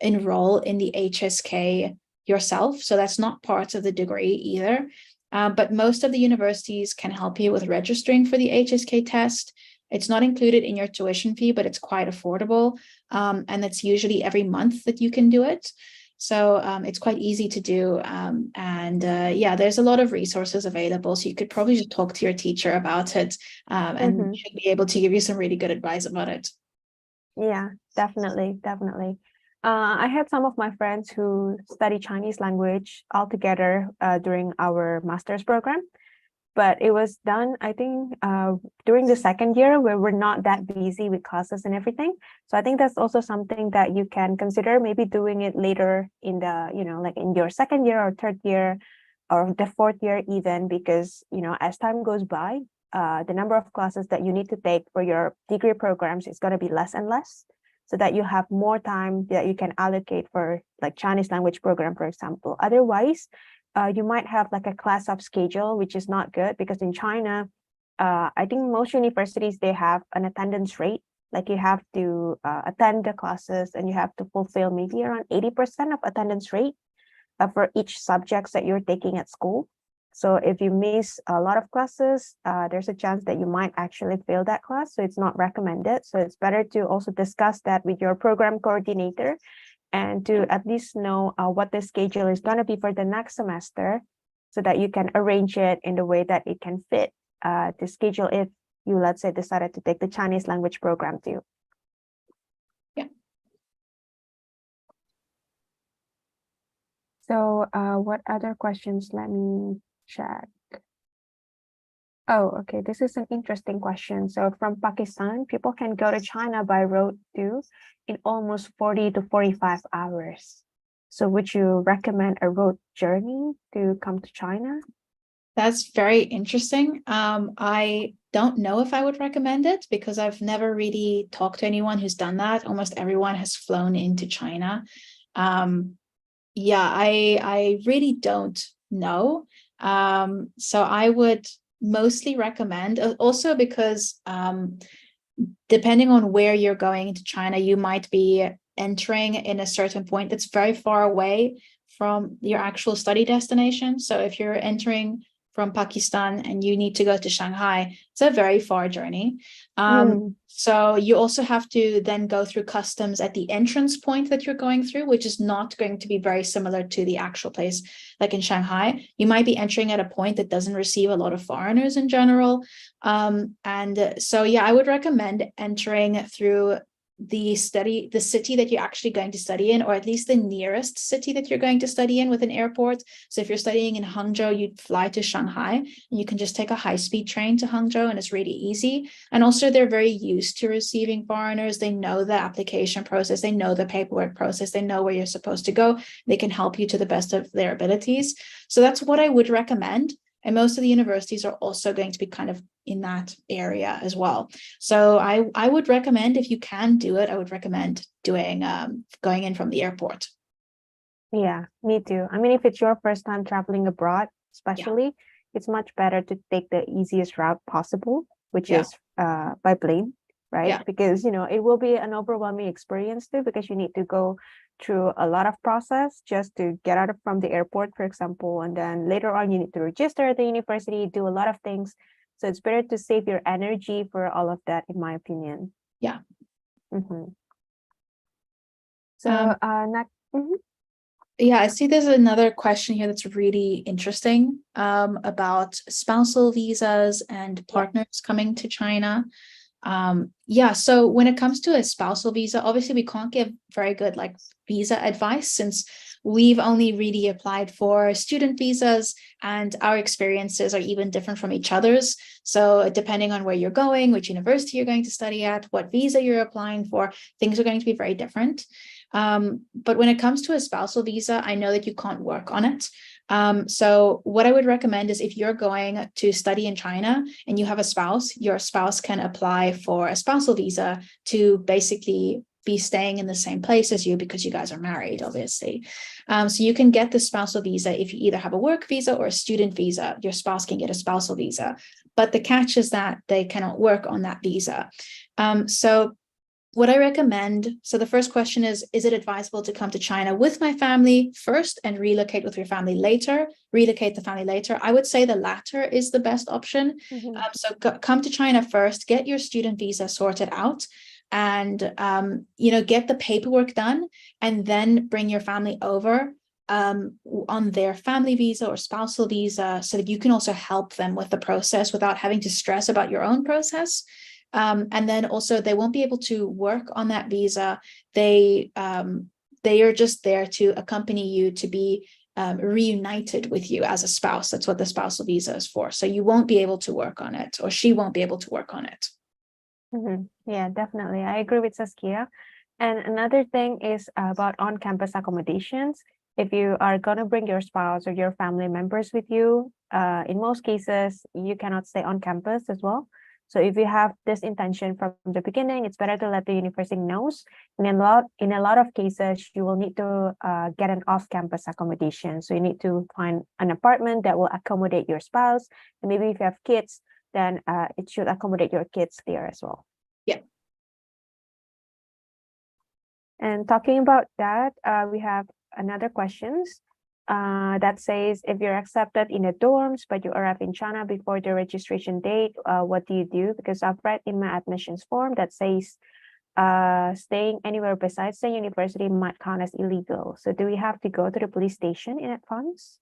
enroll in the HSK yourself. So that's not part of the degree either. But most of the universities can help you with registering for the HSK test. It's not included in your tuition fee, but it's quite affordable. And it's usually every month that you can do it. So it's quite easy to do. Yeah, there's a lot of resources available. So you could probably just talk to your teacher about it, and should be able to give you some really good advice about it. Yeah, definitely, definitely. I had some of my friends who study Chinese language all together during our master's program, but it was done, I think, during the second year where we're not that busy with classes and everything. So I think that's also something that you can consider, maybe doing it later in the, like in your second year or third year or the fourth year even, because, as time goes by, the number of classes that you need to take for your degree programs is going to be less and less, so that you have more time that you can allocate for like Chinese language program, for example. Otherwise, you might have like a class off schedule, which is not good, because in China, I think most universities, they have an attendance rate. Like you have to attend the classes and you have to fulfill maybe around 80% of attendance rate for each subjects that you're taking at school. So if you miss a lot of classes, there's a chance that you might actually fail that class. So it's not recommended. So it's better to also discuss that with your program coordinator and to at least know what the schedule is going to be for the next semester, so that you can arrange it in the way that it can fit the schedule if you, let's say, decided to take the Chinese language program too. Yeah. So what other questions? Let me check. Oh, okay. This is an interesting question. So from Pakistan, people can go to China by road too in almost 40 to 45 hours. So would you recommend a road journey to come to China? That's very interesting. I don't know if I would recommend it because I've never really talked to anyone who's done that. Almost everyone has flown into China. Yeah, I really don't know. So I would mostly recommend, also because depending on where you're going into China, you might be entering in a certain point that's very far away from your actual study destination. So if you're entering from Pakistan and you need to go to Shanghai, it's a very far journey. So you also have to then go through customs at the entrance point that you're going through, which is not going to be very similar to the actual place. Like in Shanghai, you might be entering at a point that doesn't receive a lot of foreigners in general. So yeah, I would recommend entering through the city that you're actually going to study in, or at least the nearest city that you're going to study in with an airport. So if you're studying in Hangzhou, you'd fly to Shanghai and you can just take a high-speed train to Hangzhou, and it's really easy. And also they're very used to receiving foreigners. They know the application process, they know the paperwork process, they know where you're supposed to go. They can help you to the best of their abilities. So that's what I would recommend. And most of the universities are also going to be kind of in that area as well. So I would recommend, if you can do it, I would recommend doing going in from the airport. Yeah, me too. I mean, if it's your first time traveling abroad, especially, it's much better to take the easiest route possible, which is by plane, right? Because, it will be an overwhelming experience too, because you need to go through a lot of process just to get out from the airport, for example. And then later on, you need to register at the university, do a lot of things. So it's better to save your energy for all of that, in my opinion. Yeah. So next. Yeah, I see there's another question here that's really interesting about spousal visas and partners coming to China. So when it comes to a spousal visa, obviously we can't give very good like visa advice, since we've only really applied for student visas and our experiences are even different from each other's. So depending on where you're going, which university you're going to study at, what visa you're applying for, things are going to be very different. But when it comes to a spousal visa, I know that you can't work on it. So what I would recommend is, if you're going to study in China and you have a spouse, your spouse can apply for a spousal visa to basically be staying in the same place as you, because you guys are married, obviously. So you can get the spousal visa if you either have a work visa or a student visa. Your spouse can get a spousal visa, but the catch is that they cannot work on that visa. So what I recommend, so the first question is it advisable to come to China with my family first and relocate with your family later, relocate the family later? I would say the latter is the best option. So come to China first, get your student visa sorted out. and get the paperwork done, and then bring your family over on their family visa or spousal visa, so that you can also help them with the process without having to stress about your own process. And then also they won't be able to work on that visa. They are just there to accompany you, to be reunited with you as a spouse. That's what the spousal visa is for. So you won't be able to work on it, or she won't be able to work on it. Yeah, definitely. I agree with Saskia. And another thing is about on-campus accommodations. If you are going to bring your spouse or your family members with you, in most cases, you cannot stay on campus as well. So if you have this intention from the beginning, it's better to let the university knows. And in a lot of cases, you will need to get an off-campus accommodation. So you need to find an apartment that will accommodate your spouse. And maybe if you have kids, then it should accommodate your kids there as well. Yeah. And talking about that, we have another questions that says, if you're accepted in the dorms, but you arrive in China before the registration date, what do you do? Because I've read in my admissions form that says staying anywhere besides the university might count as illegal. So do we have to go to the police station in advance?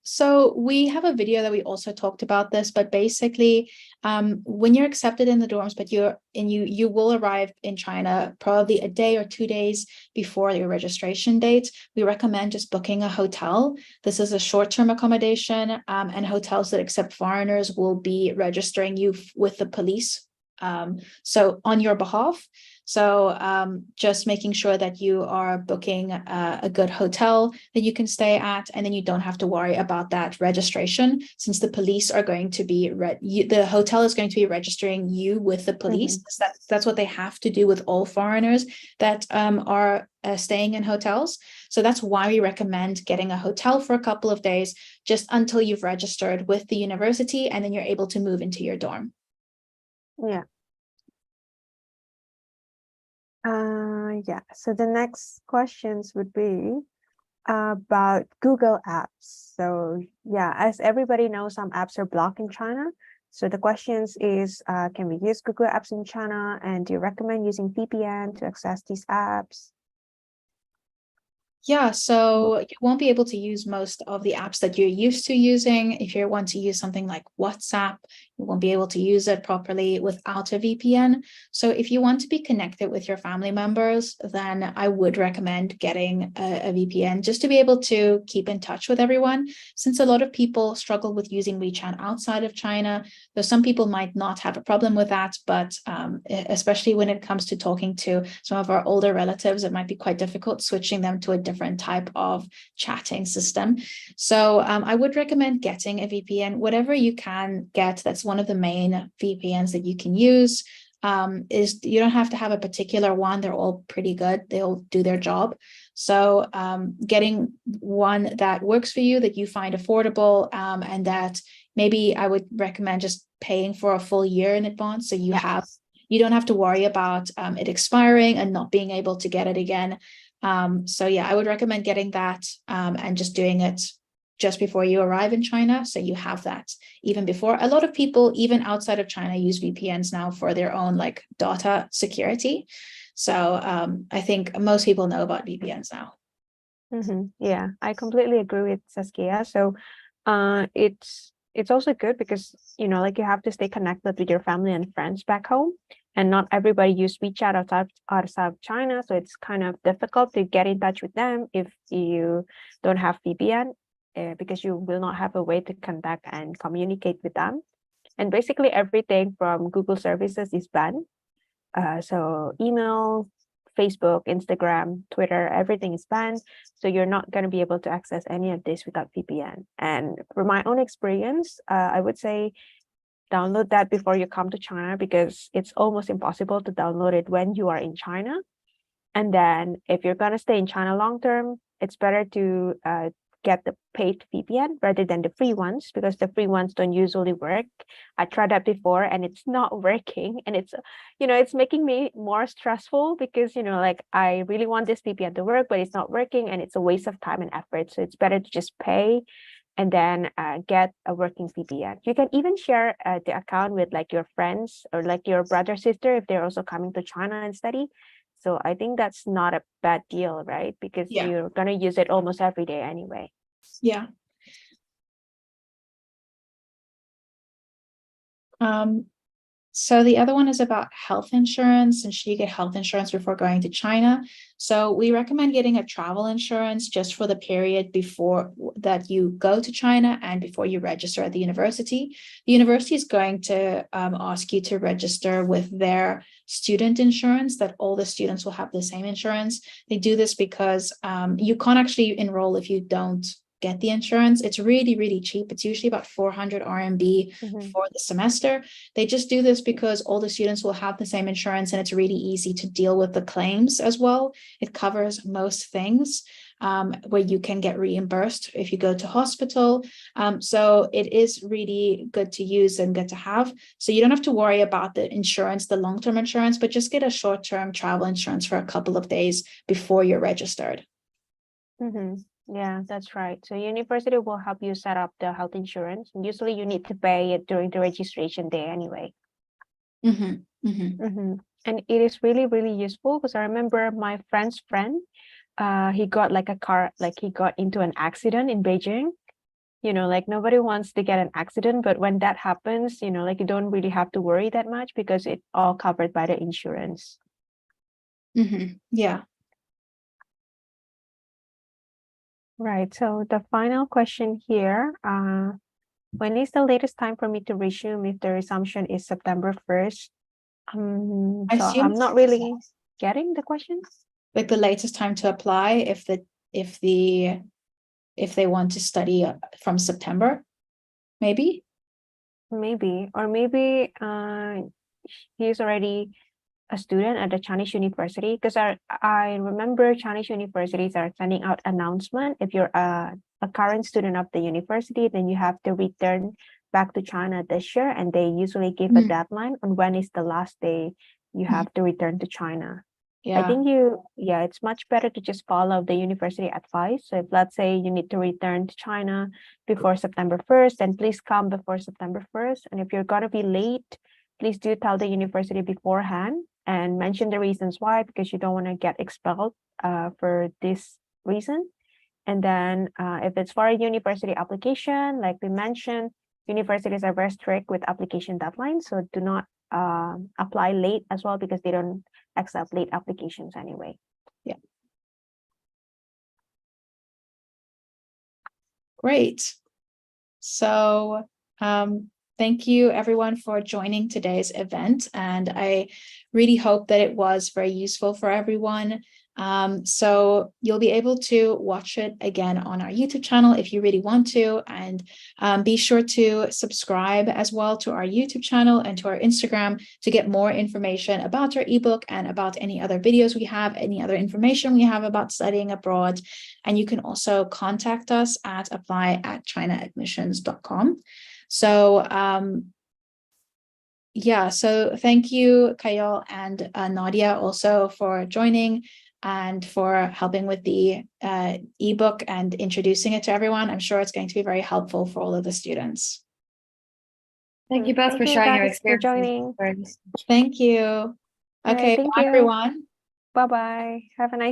So we have a video that we also talked about this, but basically, when you're accepted in the dorms, but you will arrive in China probably a day or 2 days before your registration date, we recommend just booking a hotel. This is a short-term accommodation, and hotels that accept foreigners will be registering you with the police, so on your behalf. So just making sure that you are booking a good hotel that you can stay at, and then you don't have to worry about that registration, since the police are going to be, the hotel is going to be registering you with the police. That's what they have to do with all foreigners that are staying in hotels. So that's why we recommend getting a hotel for a couple of days, just until you've registered with the university, and then you're able to move into your dorm. Yeah. Yeah, so the next questions would be about Google Apps. So yeah, as everybody knows, some apps are blocked in China. So the questions is, can we use Google Apps in China? And do you recommend using VPN to access these apps? Yeah, so you won't be able to use most of the apps that you're used to using. If you want to use something like WhatsApp, you won't be able to use it properly without a VPN. So if you want to be connected with your family members, then I would recommend getting a VPN, just to be able to keep in touch with everyone, since a lot of people struggle with using WeChat outside of China. Though some people might not have a problem with that, but especially when it comes to talking to some of our older relatives, it might be quite difficult switching them to a different type of chatting system. So I would recommend getting a VPN, whatever you can get. That's one of the main VPNs that you can use. Is you don't have to have a particular one. They're all pretty good. They'll do their job. So getting one that works for you, that you find affordable, and that maybe I would recommend just paying for a full year in advance, so you don't have to worry about it expiring and not being able to get it again. So yeah, I would recommend getting that and just doing it just before you arrive in China, so you have that even before. A lot of people, even outside of China, use VPNs now for their own like data security. So I think most people know about VPNs now. Yeah, I completely agree with Saskia. So it's also good because, you know, like you have to stay connected with your family and friends back home, and not everybody use WeChat outside of China. So it's kind of difficult to get in touch with them if you don't have VPN, because you will not have a way to contact and communicate with them. And basically everything from Google services is banned. So email, Facebook, Instagram, Twitter, everything is banned. So you're not going to be able to access any of this without VPN. And from my own experience, I would say download that before you come to China, because it's almost impossible to download it when you are in China. And then if you're going to stay in China long term, it's better to get the paid VPN rather than the free ones, because the free ones don't usually work. I tried that before and it's not working, and it's, you know, it's making me more stressful because, you know, like I really want this VPN to work, but it's not working and it's a waste of time and effort. So it's better to just pay and then get a working VPN. You can even share the account with like your friends or like your brother, sister, if they're also coming to China and study. So I think that's not a bad deal, right? Because Yeah. you're going to use it almost every day anyway. Yeah. So the other one is about health insurance, and should you get health insurance before going to China? So we recommend getting a travel insurance just for the period before that you go to China and before you register at the university. The university is going to ask you to register with their student insurance, that all the students will have the same insurance. They do this because you can't actually enroll if you don't get the insurance. It's really, really cheap. It's usually about 400 RMB for the semester. They just do this because all the students will have the same insurance, and it's really easy to deal with the claims as well. It covers most things where you can get reimbursed if you go to hospital. So it is really good to use and good to have. So you don't have to worry about the insurance, the long-term insurance, but just get a short-term travel insurance for a couple of days before you're registered. Yeah, that's right. So university will help you set up the health insurance. Usually you need to pay it during the registration day anyway. And it is really, really useful because I remember my friend's friend, he got like a car, like he got into an accident in Beijing. You know, like nobody wants to get an accident, but when that happens, you know, like you don't really have to worry that much because it's all covered by the insurance. Yeah. Right. So the final question here, when is the latest time for me to resume if the resumption is September 1st? So I'm not really getting the question. Like the latest time to apply if they want to study from September, maybe. Or maybe he's already a student at the Chinese university, because I remember Chinese universities are sending out announcement. If you're a current student of the university, then you have to return back to China this year, and they usually give a deadline on when is the last day you have to return to China. I think it's much better to just follow the university advice. So if let's say you need to return to China before September 1st, then please come before September 1st. And if you're gonna be late, please do tell the university beforehand and mention the reasons why, because you don't want to get expelled for this reason. And then if it's for a university application, like we mentioned, universities are very strict with application deadlines. So do not apply late as well, because they don't accept late applications anyway. Yeah. Great. So thank you everyone for joining today's event, and I really hope that it was very useful for everyone. So you'll be able to watch it again on our YouTube channel if you really want to, and be sure to subscribe as well to our YouTube channel and to our Instagram to get more information about our ebook and about any other videos we have, any other information we have about studying abroad. And you can also contact us at apply@chinaadmissions.com. So so thank you, Kayol and Nadia, also for joining and for helping with the ebook and introducing it to everyone. I'm sure it's going to be very helpful for all of the students. Thank you both for sharing your experience. Joining. Thank you. Okay, Thank bye you. everyone. Bye-bye. Have a nice